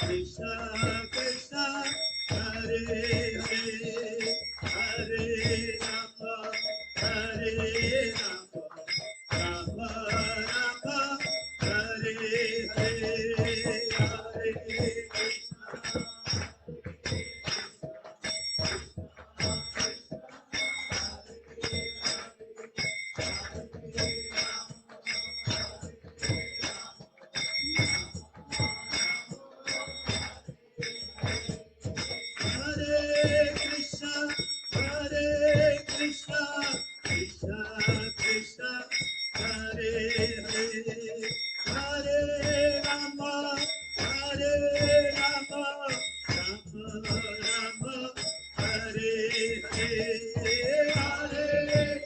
Krishna Krishna Hare Hare Hare Rama Hare Rama Rama Rama Hare Hare Hare Krishna Krishna Krishna Hare Hare Hare Rama Hare Rama Rama Rama Hare Hare Hare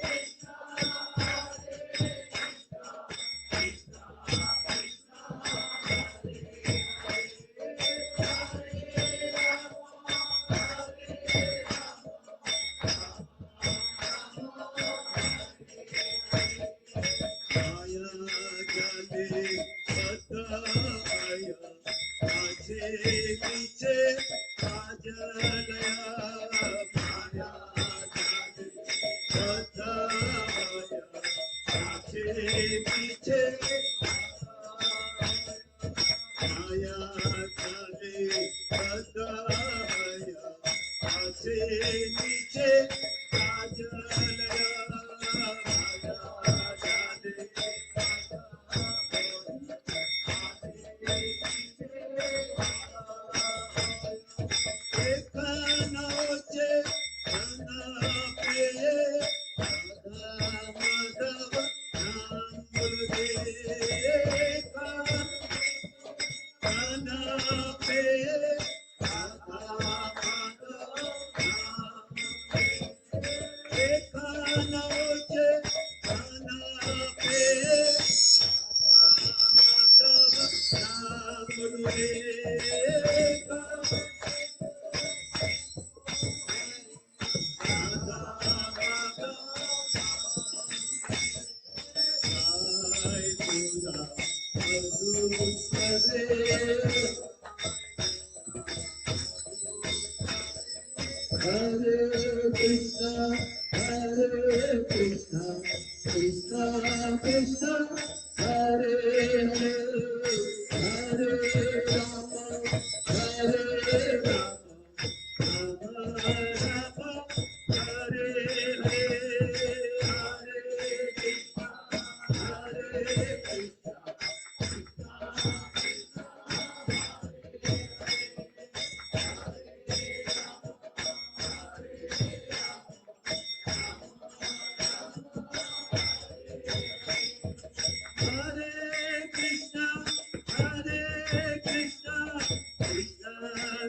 Maya Jale Sataya Ache Piche Ajalaya Maya Jale Sataya Ache Piche Maya Jale Sataya Ache Piche Ajalaya Hare Krishna, Krishna Krishna, Hare Hare, Hare Rama, Hare Rama, Rama Rama, Hare Hare, Hare Krishna, Hare Krishna. Hare Krishna, Krishna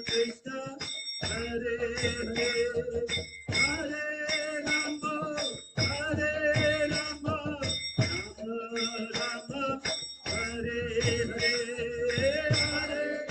Krishna, Hare Hare, Hare Rama, Rama Rama, Hare Hare, Hare.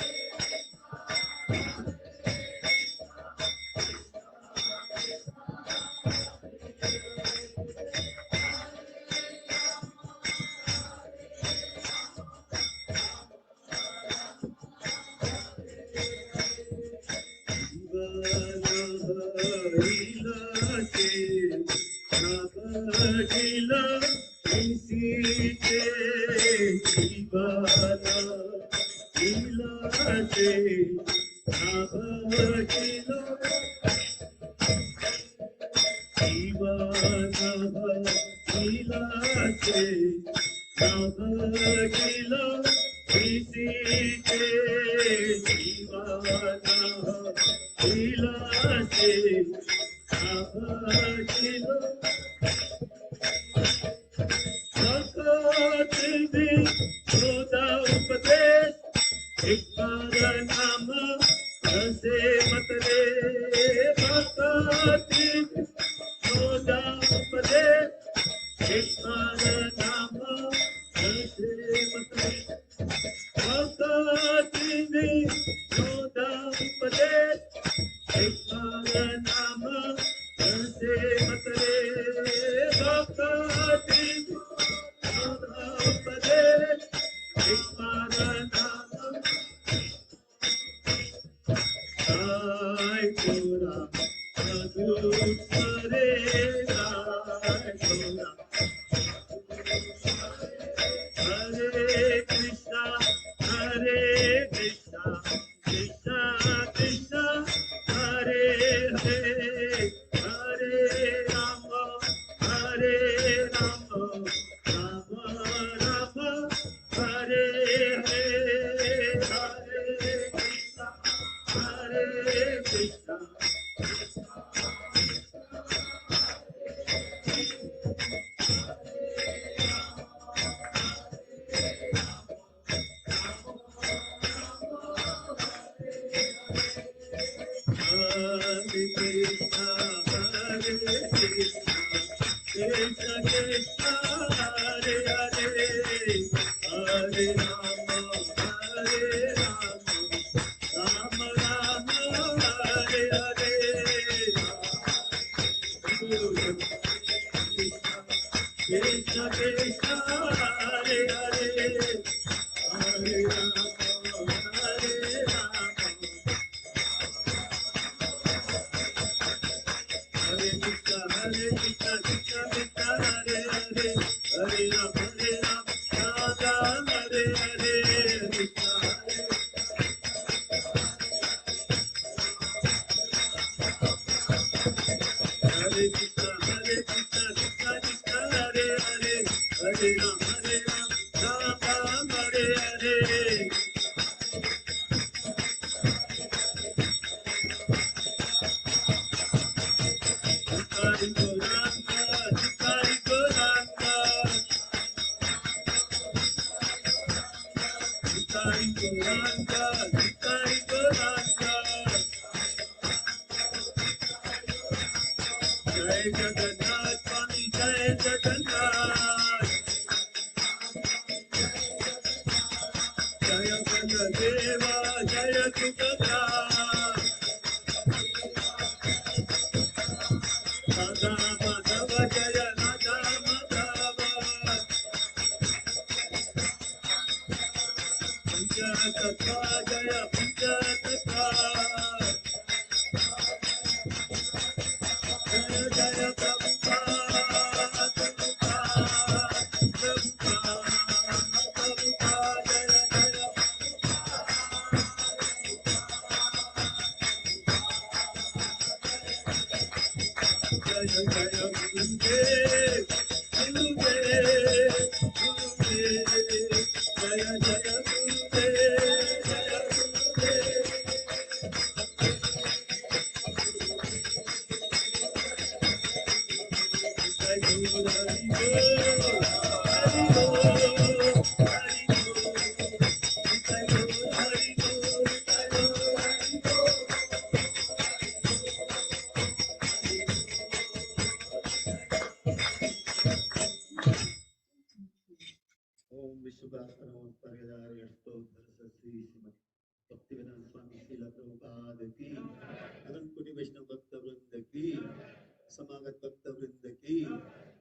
समागत भक्त वृंद की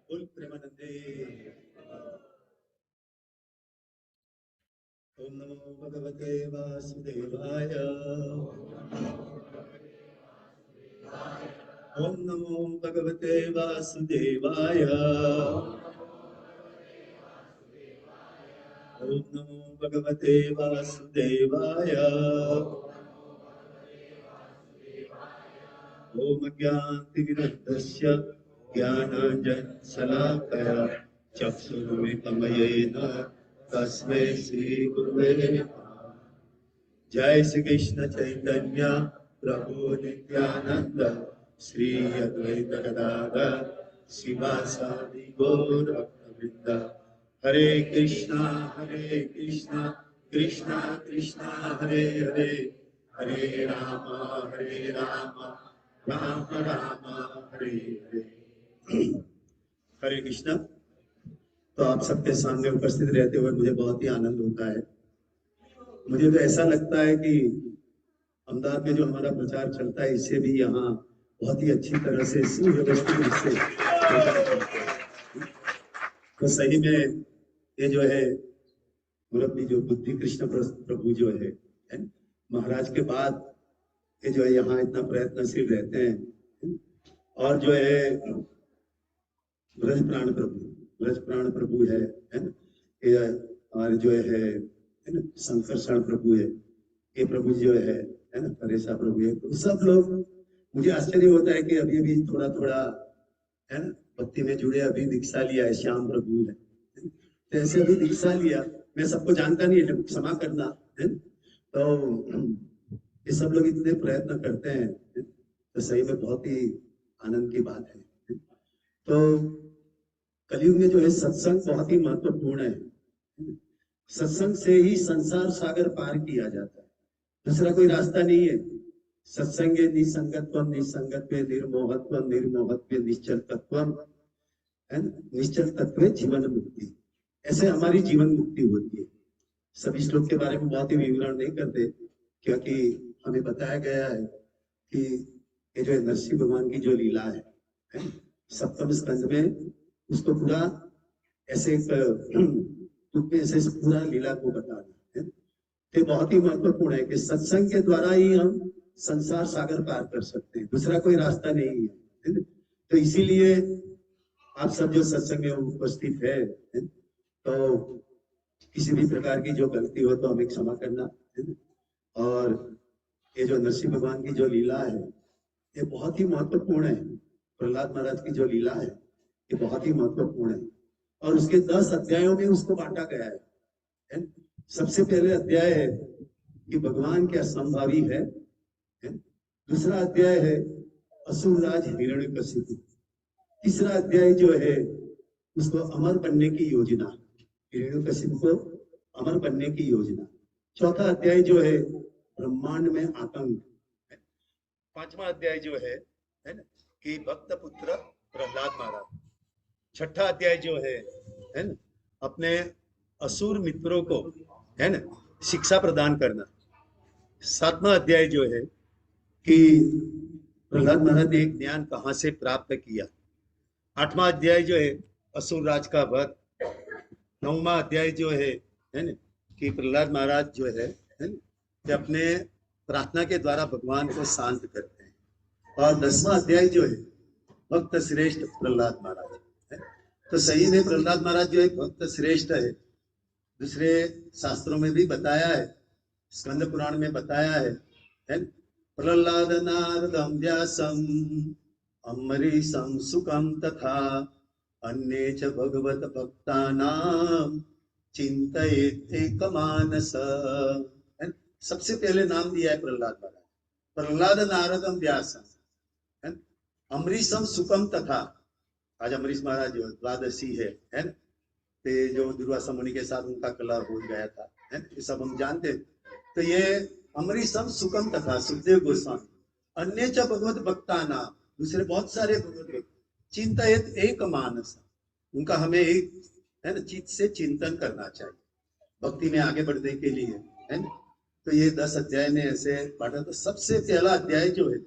बोल प्रेमानंदे। ओम नमो भगवते वासुदेवाय। ओम नमो भगवते वासुदेवाय। ओम नमो भगवते वासुदेवाय। ओम ज्ञानतिमिरन्धस्य ज्ञानाञ्जनशलाकया चक्षुरुन्मिलितं येन तस्मै श्रीगुरुवे नमः। जय श्री कृष्ण चैतन्य प्रभु नित्यानंद श्री अद्वैत गदाधर शिवासादि गौर भक्तवृंद। हरे कृष्णा कृष्णा कृष्णा हरे हरे, हरे राम राम राम हरे हरे। हरे कृष्णा। तो आप सबके सामने उपस्थित रहते हुए मुझे बहुत ही आनंद होता है। मुझे तो ऐसा लगता है कि अहमदाबाद में जो हमारा प्रचार चलता है इससे भी यहाँ बहुत ही अच्छी तरह से सुव्यवस्थित रूप से तो सही में ये जो है मुरब्बी जो बुद्धि कृष्ण प्रभु जो है महाराज के बाद ये जो है यहाँ इतना प्रयत्नशील रहते हैं। और जो है ब्रज प्राण प्रभु है ना, ये हमारे जो है ना शंकर प्रभु है, ये प्रभु जो है ना परेशा प्रभु है। तो सब लोग मुझे आश्चर्य होता है कि अभी भी थोड़ा थोड़ा है ना भक्ति में जुड़े, अभी दीक्षा लिया है श्याम प्रभु है, तो ऐसे अभी दीक्षा लिया। मैं सबको जानता नहीं है, क्षमा करना है। तो ये सब लोग इतने प्रयत्न करते हैं तो सही में बहुत ही आनंद की बात है। तो कलयुग में जो है सत्संग बहुत ही महत्वपूर्ण है। सत्संग से ही संसार सागर पार किया जाता है, दूसरा कोई रास्ता नहीं है। सत्संगे निसंगत्वम निसंगत्वे निर्मोहत्वम निर्मोहत्वे निश्चल तत्वम, है ना, निश्चल तत्व जीवन मुक्ति। ऐसे हमारी जीवन मुक्ति होती है। सभी श्लोक के बारे में बहुत ही विवरण नहीं करते, क्योंकि हमें बताया गया है कि ये जो नरसिंह भगवान की जो लीला है, सप्तम स्कंद में उसको पूरा ऐसे ऐसे पूरा लीला को बताना है। तो बहुत ही महत्वपूर्ण है कि सत्संग के द्वारा ही हम संसार सागर पार कर सकते हैं, दूसरा कोई रास्ता नहीं है, है? तो इसीलिए आप सब जो सत्संग में उपस्थित है, तो किसी भी प्रकार की जो गलती हो तो हमें क्षमा करना, है? और ये जो नरसिंह भगवान की जो लीला है ये बहुत ही महत्वपूर्ण है। प्रहलाद महाराज की जो लीला है ये बहुत ही महत्वपूर्ण है, और उसके 10 अध्यायों में उसको बांटा गया है? सबसे पहले अध्याय है कि भगवान क्या संभावी है? दूसरा अध्याय है असुरराज हिरण्यकशिपु। तीसरा अध्याय जो है उसको अमर बनने की योजना, हिरण्यकशिपु को अमर बनने की योजना। चौथा अध्याय जो है ब्रह्मांड में आतंक। पांचवा अध्याय जो है ना, कि भक्त पुत्र प्रहलाद महाराज। छठा अध्याय जो है ना, अपने असुर मित्रों को, है ना, शिक्षा प्रदान करना। सातवां अध्याय जो है कि प्रहलाद महाराज ने ज्ञान कहां से प्राप्त किया। आठवां अध्याय जो है असुर राज का वध। नौवां अध्याय जो है ना, कि प्रहलाद महाराज जो है ना, कि अपने प्रार्थना के द्वारा भगवान को शांत करते हैं। और 10वां अध्याय जो है भक्त श्रेष्ठ प्रहलाद महाराज है। तो सही में प्रहलाद महाराज जो है भक्त श्रेष्ठ है। दूसरे शास्त्रों में भी बताया है, स्कंद पुराण में बताया है? प्रहलाद नारदम व्यासम अम्बरीशं सुकं तथा अन्ये च भगवत भक्तानां चिंतयेत् एकमानस। सबसे पहले नाम दिया है प्रहलाद महाराज, प्रहलाद नारदम व्यासम अम्बरीशं सुकं तथा। आज अम्बरीश महाराज जो द्वादशी है ना, ते जो दुर्वासा मुनि के साथ उनका कलह हो गया था, है ये सब हम जानते। तो ये अम्बरीशं सुकं तथा सुखदेव गोस्वामी, अन्य च भगवत भक्तानां, दूसरे बहुत सारे भगवत भक्त, चिंतयेत् एक मानस, उनका हमें एक, है ना, चित्त से चिंतन करना चाहिए भक्ति में आगे बढ़ने के लिए, है ना। तो ये 10 अध्याय में ऐसे बांटा। तो सबसे पहला अध्याय जो है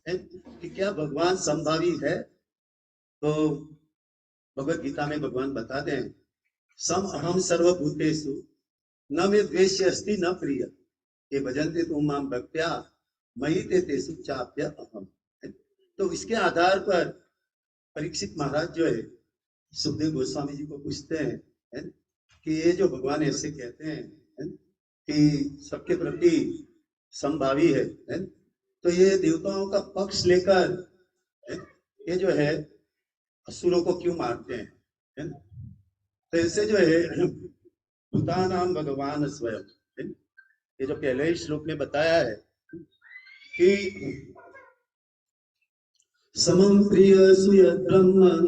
कि क्या भगवान संभावी है? तो भगवत गीता में भगवान बताते हैं सम अहम सर्वभूतेषु न मे द्वेष्य अस्ति न प्रिय ये भजन्ते तुम माम भक्त्या मयि ते तेषु चाप्य अहम। तो इसके आधार पर परीक्षित महाराज जो है सुखदेव गोस्वामी जी को पूछते हैं, है? कि ये जो भगवान ऐसे कहते हैं, है? कि सबके प्रति संभावी है? तो ये देवताओं का पक्ष लेकर, है? ये जो है असुरों को क्यों मारते हैं? है? तो ऐसे जो है भूतानाम भगवान स्वयं, है? ये जो पहले ही श्लोक में बताया है कि समं प्रिय सुयद् ब्रह्मन्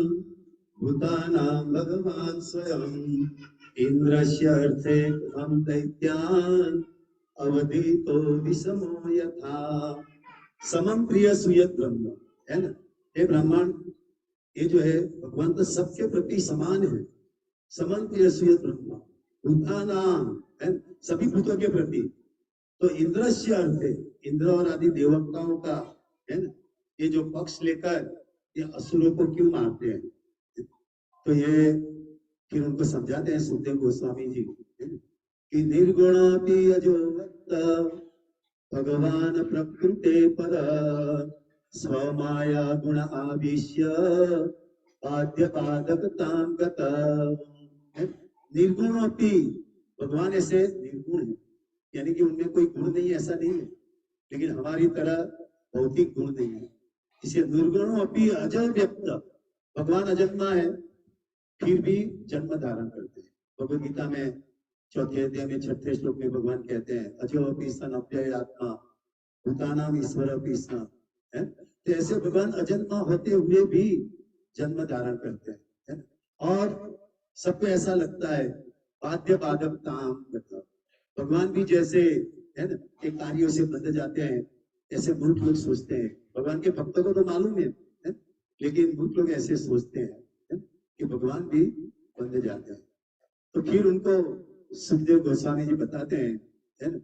भूतानां भगवान स्वयं इंद्रस्य अर्थे हम दैत्यान् अवधीतो विषमो यथा। समं प्रिय सुयद् ब्रह्म, है ना, ये ब्राह्मण, ये जो है भगवान तो सबके प्रति समान है। समं प्रिय सुयद् ब्रह्म भूतानां, है, सभी भूतों के प्रति। तो इंद्रस्य अर्थे, इंद्र और आदि देवताओं का, है ना, ये जो पक्ष लेकर ये असुरों को क्यों मारते हैं? तो ये फिर उनको समझाते हैं सुखदेव गोस्वामी जी कि निर्गुणापि अजोवत्त भगवान प्रकृते पर स्वमाया गुण आविश्य पाद्य पादकतां गत। निर्गुणापि, भगवान ऐसे निर्गुण है, यानी कि उनमें कोई गुण नहीं, ऐसा नहीं है, लेकिन हमारी तरह भौतिक गुण नहीं है। इसे निर्गुणों अपनी अजर व्यक्त, भगवान अजन्मा है फिर भी जन्म धारण करते हैं। भगवद गीता में 4थे अध्याय में 6थे श्लोक में भगवान कहते हैं अजो अपि सन अव्यय आत्मा भूतानाम ईश्वर अपि सन, है। तो ऐसे भगवान अजन्मा होते हुए भी जन्म धारण करते हैं, है? और सबको ऐसा लगता है बाध्य बाधक ताम, भगवान भी जैसे, है ना, एक कार्यों से बंध जाते हैं, ऐसे मूर्ख लोग सोचते हैं। भगवान के भक्तों को तो मालूम है? लेकिन मूर्ख लोग ऐसे सोचते हैं कि भगवान भी बंधे जाते हैं। तो फिर उनको सुखदेव गोस्वामी जी बताते हैं, है ना,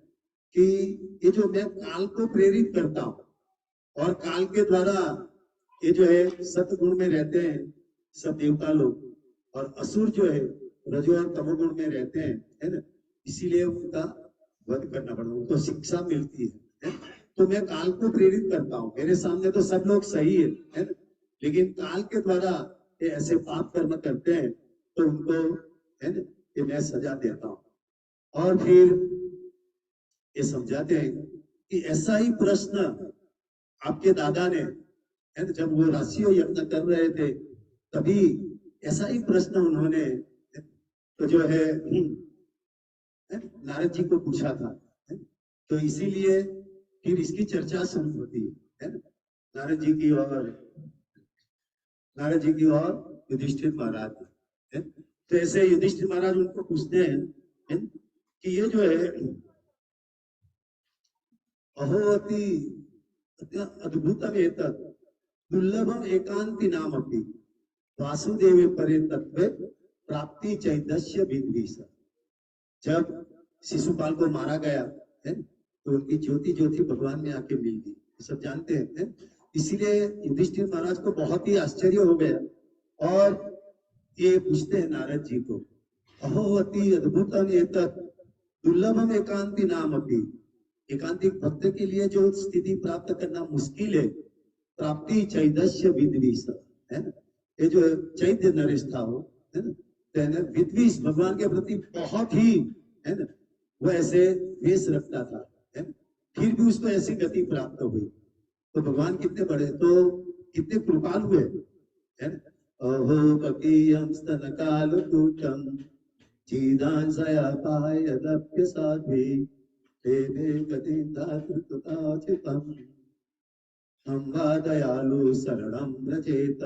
कि ये जो मैं काल को प्रेरित करता हूँ और काल के द्वारा ये जो है सतगुण में रहते हैं सब देवता लोग, और असुर जो है रजो और तमोगुण में रहते हैं, है ना, इसीलिए उनका वध करना पड़ता है, उनको शिक्षा मिलती है? तो मैं काल को प्रेरित करता हूँ। मेरे सामने तो सब लोग सही है ना, लेकिन काल के द्वारा ये ऐसे पाप कर्म करते हैं तो उनको, है ना, ये मैं सजा देता हूँ। और फिर ये समझाते हैं कि ऐसा ही प्रश्न आपके दादा ने, है ना, जब वो राशियों यज्ञ कर रहे थे तभी ऐसा ही प्रश्न उन्होंने तो जो है नारद जी को पूछा था, है? तो इसीलिए फिर इसकी चर्चा शुरू होती है ना, नारद जी की और नारद जी की और युधिष्ठिर महाराज, है? तो ऐसे युधिष्ठिर महाराज उनको पूछते हैं, है? कि ये जो है अहोवती अद्भुतम एतत् दुर्लभम एकांति नाम अपनी वासुदेव परे तत्व प्राप्ति चैतस्य विद्विष। जब शिशुपाल को मारा गया है तो उनकी ज्योति ज्योति भगवान में आके मिल गई, सब जानते हैं, है? इसीलिए युधिष्ठिर महाराज को बहुत ही आश्चर्य हो गया और ये पूछते हैं नारद जी को, अहोवती अद्भुतम एतत् दुर्लभम एकांति नाम अपनी, एकांतिक भक्त के लिए जो स्थिति प्राप्त करना मुश्किल है, प्राप्ति चैतस्य विद्विष, है ना, ये जो चैत्य नरेश था वो, है ना, विद्विष भगवान के प्रति बहुत ही, है ना, वो ऐसे द्वेष रखता था, है ना, फिर भी उसको ऐसी गति प्राप्त हुई। तो भगवान कितने बड़े, तो कितने कृपालु हुए, है ना। अहो कपीयं स्तन कालकूटं जीदांसया पायदप्य साध्वी देवे गतिं दातृतुताचितम् अम्बा दयालु शरणं व्रजेत।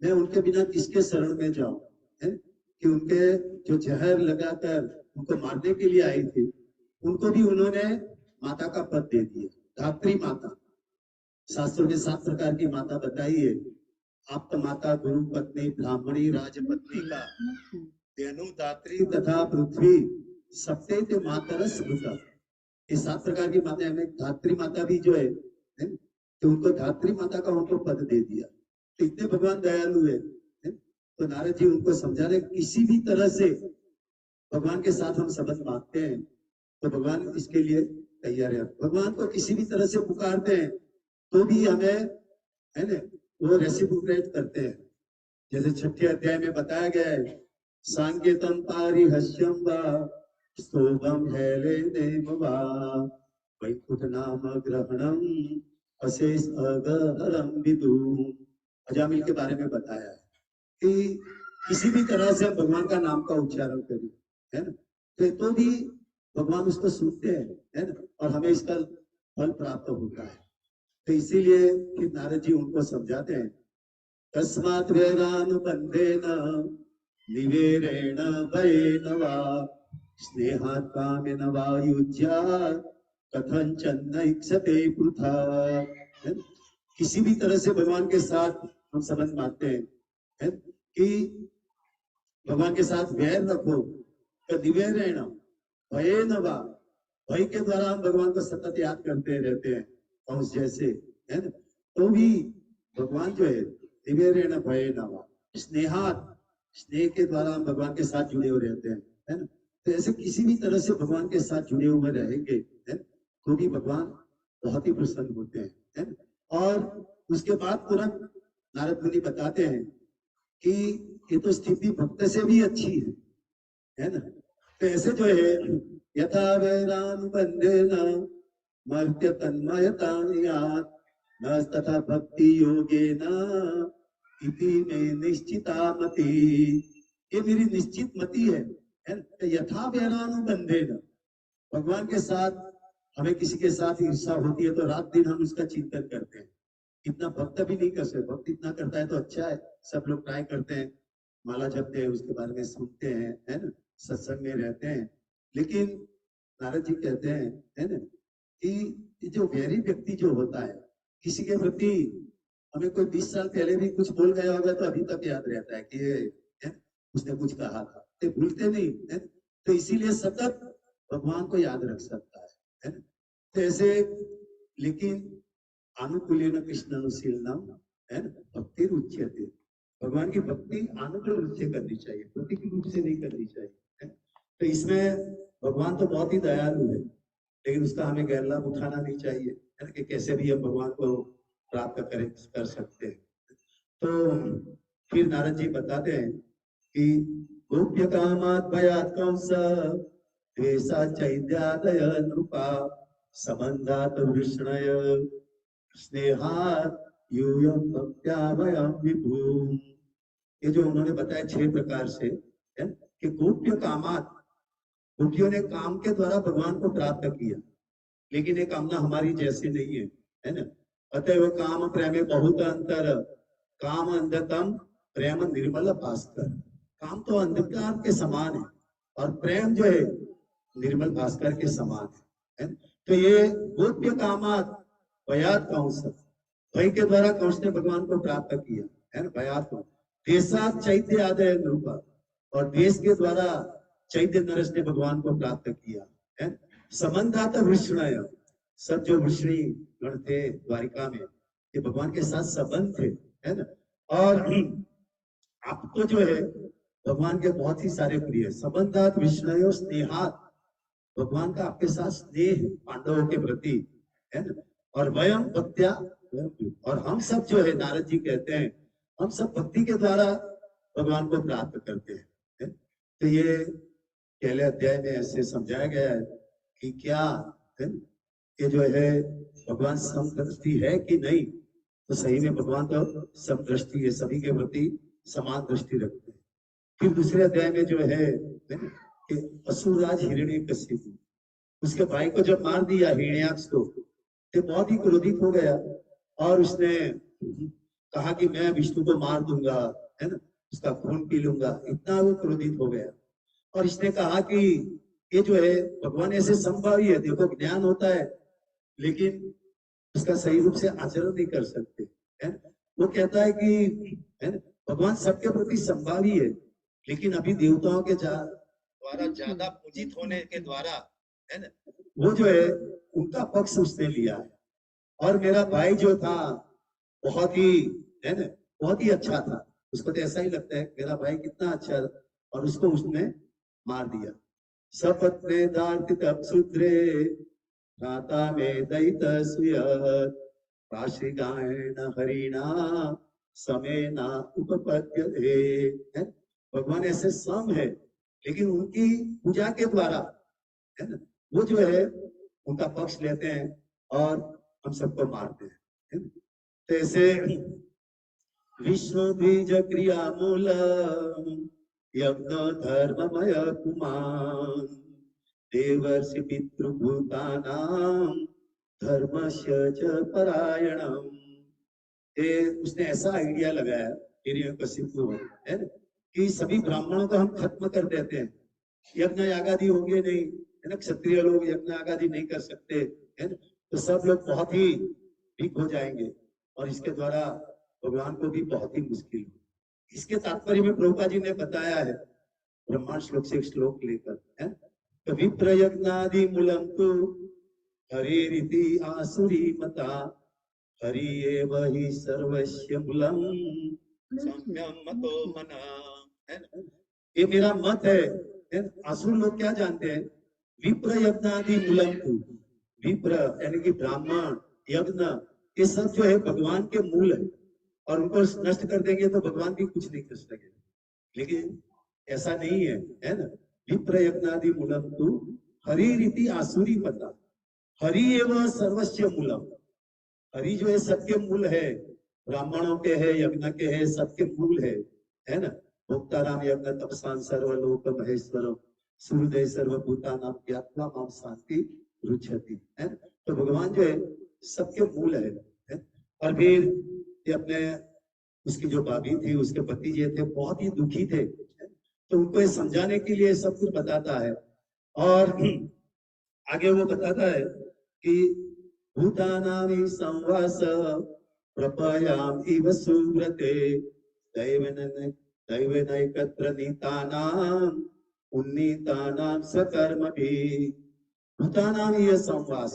मैं उनके बिना किसके शरण में जाऊं, है? कि उनके जो जहर लगाकर उनको मारने के लिए आई थी उनको भी उन्होंने माता का पद दे दिया, धात्री माता। शास्त्रों में 7 प्रकार की माता बताई है, आप्त माता, गुरु पत्नी, ब्राह्मणी, राजपत्नी का धेनु, दात्री तथा पृथ्वी सप्ते मातर स्मृता। ये 7 प्रकार की माता हमें धात्री माता भी जो है, तो उनको धात्री माता का उनको पद दे दिया। तो इतने भगवान दयालु है? तो नारद जी उनको समझा रहे किसी भी तरह से भगवान के साथ हम संबंध बांधते हैं तो भगवान इसके लिए तैयार है। भगवान को किसी भी तरह से पुकारते हैं तो भी हमें, है ना, वो रेसिप्रोकेट करते हैं। जैसे 6ठे अध्याय में बताया गया है, सांकेतम पारिहस्यम वा स्तोभम हेले देव वा वैकुंठ नाम ग्रहणम अशेष अगहरम विदु। अजामिल के बारे में बताया है कि किसी भी तरह से भगवान का नाम का उच्चारण करें, है ना, तो भी भगवान उसको सुनते हैं, है ना, और हमें इसका फल प्राप्त होता है। तो इसीलिए कि नारद जी उनको समझाते हैं, तस्मात् वैरानुबंधेन निवेरेण भयेन वा स्नेहात् कामेन वा युज्यात् कथंचन न इच्छते पृथा। किसी भी तरह से भगवान के साथ हम संबंध बांधते हैं, है? कि भगवान के साथ वैर रखो, निवेरेण भयेन वा, भय के द्वारा हम भगवान को सतत याद करते रहते हैं कंस जैसे, है ना, तो भी भगवान जो है निवेरेण भयेन वा स्नेहात्, स्नेह के द्वारा हम भगवान के साथ जुड़े हुए रहते हैं, है ना। तो ऐसे किसी भी तरह से भगवान के साथ जुड़े हुए रहेंगे, है, तो भी भगवान बहुत ही प्रसन्न होते हैं, है ना। और उसके बाद तुरंत नारद मुनि बताते हैं कि ये तो स्थिति भक्त से भी अच्छी है ना। तो ऐसे जो है यथा वैरानुबंधेन मर्त्य तन्मयतायात् न तथा भक्ति योगेन इति में निश्चिता मति। ये मेरी निश्चित मति है? तो यथा वैरानुबंधेन, भगवान के साथ हमें किसी के साथ ईर्षा होती है तो रात दिन हम उसका चिंतन करते हैं। इतना भक्त भी नहीं कर सकते, भक्त इतना करता है तो अच्छा है, सब लोग ट्राई करते हैं, माला जपते हैं, उसके बारे में सुनते हैं, है ना, सत्संग में रहते हैं। लेकिन नारद जी कहते हैं, है ना, कि ये जो वैरी व्यक्ति जो होता है, किसी के प्रति हमें कोई 20 साल पहले भी कुछ बोल गया होगा तो अभी तक याद रहता है कि ये है, उसने कुछ कहा था, ये भूलते नहीं है। तो इसीलिए सतत भगवान को याद रख सकता है ना। तो ऐसे, लेकिन अनुकूल्यन कृष्ण अनुशीलनम है ना, भक्ति उच्यते, भगवान की भक्ति अनुकूल रूप से करनी चाहिए, प्रतिकूल रूप से नहीं करनी चाहिए है? तो इसमें भगवान तो बहुत ही दयालु है, लेकिन उसका हमें गैर लाभ उठाना नहीं चाहिए है ना, कि कैसे भी हम भगवान को प्राप्त कर सकते हैं। तो फिर नारद जी बताते हैं कि गोप्य कामात् भयात् कंस द्वेषा चैद्यादय नृपा संबंधात् वृष्णय स्नेहात् यूयं भक्त्याभयं विभु। ये जो उन्होंने बताया 6 प्रकार से है कि गोप्य कामात्, गोपियों ने काम के द्वारा भगवान को प्राप्त किया, लेकिन ये कामना हमारी जैसी नहीं है ना। अतएव काम प्रेम बहुत अंतर, काम अंधतम प्रेम निर्मल भास्कर। काम तो अंधकार के समान है और प्रेम जो है निर्मल भास्कर के समान है। तो ये गोप्य कामात भयात कंस, भय के द्वारा कंस ने भगवान को प्राप्त किया है ना, भयात को देशात चैत्य आदय नृपा, और देश के द्वारा चैत्य नरस ने भगवान को प्राप्त किया है। संबंधात वृष्णय, सब जो वृष्णि गण थे द्वारिका में, ये भगवान के साथ संबंध थे है ना। और आपको जो है भगवान के बहुत ही सारे प्रिय, संबंधात विष्णयो स्नेहात, भगवान का आपके साथ स्नेह पांडवों के प्रति है ना। और वयम भक्त्या, और हम सब जो है नारद जी कहते हैं हम सब भक्ति के द्वारा भगवान को प्राप्त करते हैं है? तो ये पहले अध्याय में ऐसे समझाया गया है कि क्या है ये जो है भगवान समदृष्टि है कि नहीं। तो सही में भगवान तो समदृष्टि है, सभी के प्रति समान दृष्टि रखते हैं। फिर दूसरे अध्याय में जो है कि असुरराज हिरण्यकशिपु, उसके भाई को जब मार दिया हिरण्याक्ष को, तो बहुत ही क्रोधित हो गया और उसने कहा कि मैं विष्णु को मार दूंगा है ना, उसका खून पी लूंगा, इतना वो क्रोधित हो गया। और इसने कहा कि ये जो है भगवान ऐसे संभव ही है, देखो ज्ञान होता है लेकिन उसका सही रूप से आचरण नहीं कर सकते है। वो कहता है कि है ना, भगवान सबके प्रति संभावी है, लेकिन अभी देवताओं के द्वारा ज्यादा पूजित होने के द्वारा है ना, वो जो है उनका पक्ष उसने लिया है। और मेरा भाई जो था बहुत ही है ना, बहुत ही अच्छा था, उसको तो ऐसा ही लगता है मेरा भाई कितना अच्छा, और उसको उसने मार दिया। सपत्ने दार्थित शूद्रे भ्राता में दैत सुयत राशिगायन हरिणा समेना उपपद्यते है। भगवान ऐसे सम है, लेकिन उनकी पूजा के द्वारा है ना, वो जो है उनका पक्ष लेते हैं और हम सबको मारते हैं है ना? तो ऐसे विष्णु बीज क्रिया मूल यज्ञ धर्ममय कुमार देवर्षि पितृभूतानां धर्मस्य च परायणम। उसने ऐसा आइडिया लगाया हिरण्यकशिपु है ना, कि सभी ब्राह्मणों को हम खत्म कर देते हैं, यज्ञ यागादि होंगे नहीं है ना, क्षत्रिय लोग यज्ञ यागादि नहीं कर सकते है ना, तो सब लोग बहुत ही वीक हो जाएंगे और इसके द्वारा भगवान को भी बहुत ही मुश्किल हो। इसके तात्पर्य में प्रभुपाद जी ने बताया है ब्रह्मांड श्लोक से एक श्लोक लेकर है, तो विप्र यज्ञादि मूलम तो हरिरिति आसुरी मता हरि एव हि सर्वस्य मूलम सम्यम मतो मना है ना? ये मेरा मत है। असुर लोग क्या जानते हैं, विप्र यज्ञादि मूलम तु, विप्र यानी कि ब्राह्मण यज्ञ ये सब जो है भगवान के मूल है, और उनको नष्ट कर देंगे तो भगवान भी कुछ नहीं कर सकेंगे। लेकिन ऐसा नहीं है ना। विप्र यज्ञादि मूलम तु हरि रीति आसुरी मता हरि एवं सर्वस्व मूलम, हरि जो है सबके मूल है, ब्राह्मणों के है यज्ञ के है सबके मूल है ना। भोक्ताराम यज्ञ तपसां सर्वलोक महेश्वरम सूर्योदय सर्वभूतानां ज्ञात्वा माम शांति रुचति है। तो भगवान जो है सबके मूल है? और फिर ये अपने उसकी जो भाभी थी उसके पति जी थे बहुत ही दुखी थे, तो उनको समझाने के लिए सब कुछ बताता है। और आगे वो बताता है कि भूतानामि संवास प्रपयाम इव सुव्रते दैवेनैकत्र नीतानाम उन्नीतानाम सकर्मभिः भूतानाम इव संवास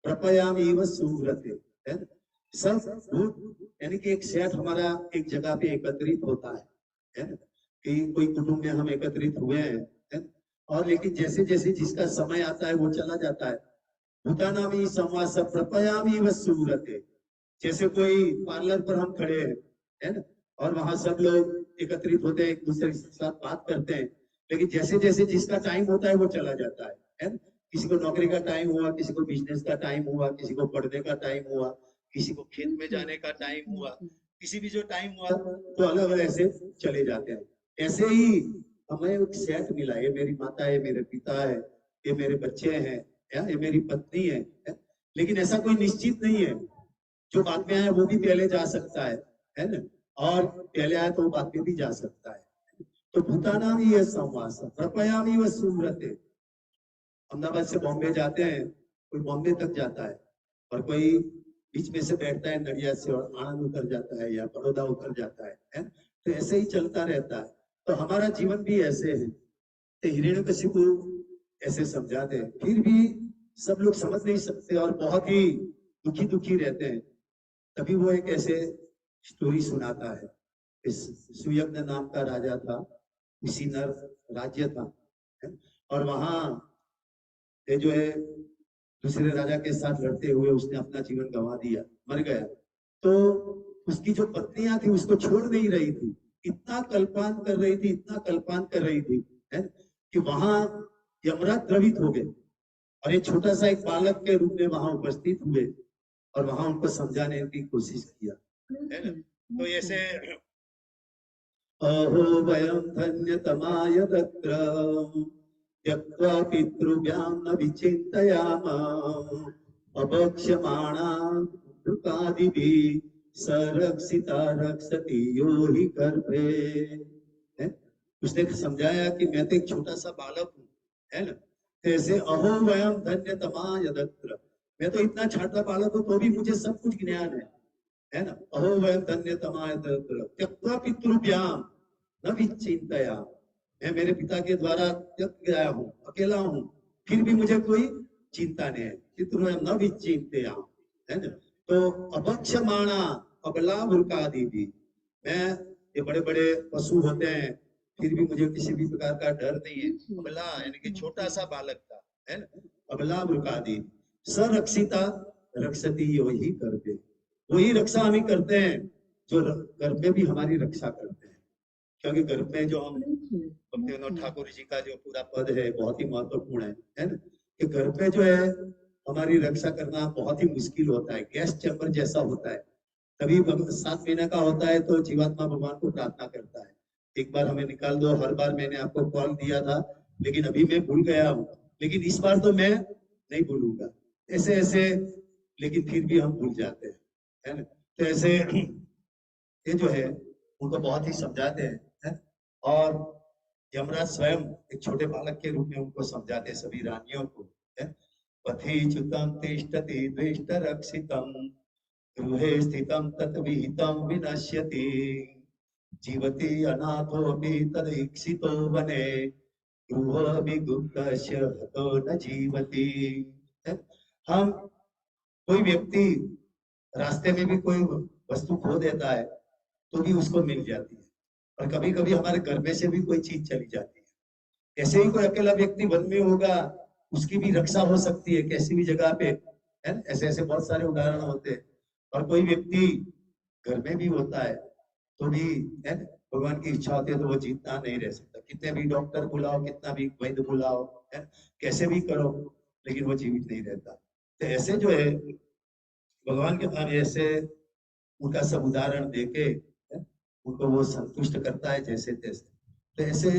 प्रपयाम इव सुव्रते। सब भूत यानी कि एक सेट हमारा एक जगह पे एकत्रित होता है ना? कि कोई कुटुंब में हम एकत्रित हुए हैं, है ना? और लेकिन जैसे जैसे जिसका समय आता है वो चला जाता है। भूतानामी संवास प्रपयामी व सुव्रते। जैसे कोई पार्लर पर हम खड़े हैं, है ना? और वहां सब लोग एकत्रित होते हैं, एक दूसरे के साथ बात करते हैं, लेकिन जैसे जैसे जिसका टाइम होता है वो चला जाता है ना? किसी को नौकरी का टाइम हुआ, किसी को बिजनेस का टाइम हुआ, किसी को पढ़ने का टाइम हुआ, किसी को खेत में जाने का टाइम हुआ, किसी भी जो टाइम हुआ तो अलग अलग ऐसे चले जाते हैं। ऐसे ही हमें एक सेट मिला, ये मेरी माता है, मेरे पिता है, ये मेरे बच्चे हैं, ये मेरी पत्नी है? लेकिन ऐसा कोई निश्चित नहीं है। जो बाद में आया वो भी पहले जा सकता है ना? और पहले आया तो वो बाद में भी जा सकता है। तो भूतानाम ये संवास प्रपयामी व सुव्रते। अहमदाबाद से बॉम्बे जाते हैं, कोई बॉम्बे तक जाता है, और कोई बीच में से बैठता है नडियाद से और आनंद उतर जाता है या बड़ौदा उतर जाता है? तो ऐसे ही चलता रहता है। तो हमारा जीवन भी ऐसे है। तो हिरण्यकशिपु ऐसे समझाते हैं, फिर भी सब लोग समझ नहीं सकते और बहुत ही दुखी दुखी रहते हैं। तभी वो एक ऐसे स्टोरी सुनाता है। इस सुयज्ञ नाम का राजा था, उसी नर राज्य था, है? और वहां ये जो है दूसरे राजा के साथ लड़ते हुए उसने अपना जीवन गंवा दिया, मर गया। तो उसकी जो पत्नियां थी उसको छोड़ नहीं रही थी, इतना कल्पान कर रही थी, इतना कल्पान कर रही थी, है? कि वहां यमराज द्रवित हो गए और एक छोटा सा एक बालक के रूप में वहां उपस्थित हुए और वहां उनको समझाने की कोशिश किया, है ना? तो ऐसे अहो वयं धन्यतमाय तत्र त्यक्त्वा पितृभ्यां न विचिन्तयाम अभक्ष्यमाणा मृगादिभिः सरक्षिता रक्षति यो हि गर्भे। है? उसने समझाया कि मैं तो एक छोटा सा बालक हूँ, है ना? ऐसे अहो वयं धन्यतमाय तत्र, मैं तो इतना छोटा बालक हूँ तो भी मुझे सब कुछ ज्ञान है ना? अहो वयं धन्यतमाय तत्र त्यक्त्वा पितृभ्यां न विचिंतया, मैं मेरे पिता के द्वारा त्यक्त गया हूँ, अकेला हूँ, फिर भी मुझे कोई चिंता नहीं है। पितृभ्यां न विचिंतया, है ना? तो अभक्ष्यमाणा अबला वृकादि भी, मैं ये बड़े बड़े पशु होते हैं फिर भी मुझे किसी भी प्रकार का डर नहीं है। अबला यानी कि छोटा सा बालक था, है ना? अबला वृकादि सरक्षिता रक्षति यो ही करते, वही रक्षा हम ही करते हैं जो घर में भी हमारी रक्षा करते हैं। क्योंकि घर में जो हम भक्तिविनोद ठाकुर जी का जो पूरा पद है बहुत ही महत्वपूर्ण है ना? कि घर पे जो है हमारी रक्षा करना बहुत ही मुश्किल होता है, गैस चैम्बर जैसा होता है। तभी 7 महीने का होता है तो जीवात्मा भगवान को प्रार्थना करता है, एक बार हमें निकाल दो। हर बार मैंने आपको कॉल दिया था लेकिन अभी मैं भूल गया हूँ, लेकिन इस बार तो मैं नहीं भूलूंगा। ऐसे ऐसे लेकिन फिर भी हम भूल जाते हैं, है ना? तो ऐसे ये जो है उनको बहुत ही समझाते हैं, है? और यमराज स्वयं एक छोटे बालक के रूप में उनको समझाते हैं सभी रानियों को, है? पथिच्युतं तिष्ठति द्वेष्टरक्षितं गृहे स्थितं तत् विहितं विनश्यति जीवति अनाथोऽपि तदीक्षितो वने गृहविगुप्तस्य हतो न जीवति। है? हम कोई व्यक्ति रास्ते में भी कोई वस्तु खो देता है तो भी उसको मिल जाती है, और कभी कभी हमारे घर में से भी कोई चीज चली जाती है। ऐसे ही कोई अकेला व्यक्ति वन में होगा, उसकी भी रक्षा हो सकती है कैसी भी जगह पे, है ना? ऐसे ऐसे बहुत सारे उदाहरण होते हैं। और कोई व्यक्ति घर में भी होता है तो भी, है ना, भगवान की इच्छा होती है तो वो जीतना नहीं रह सकता, कितने भी डॉक्टर बुलाओ, कितना भी वैद्य बुलाओ, है, कैसे भी करो, लेकिन वो जीवित नहीं रहता। तो ऐसे जो है भगवान के पास ऐसे उनका सब उदाहरण देके, है, उनको वो संतुष्ट करता है जैसे तैसे। तो ऐसे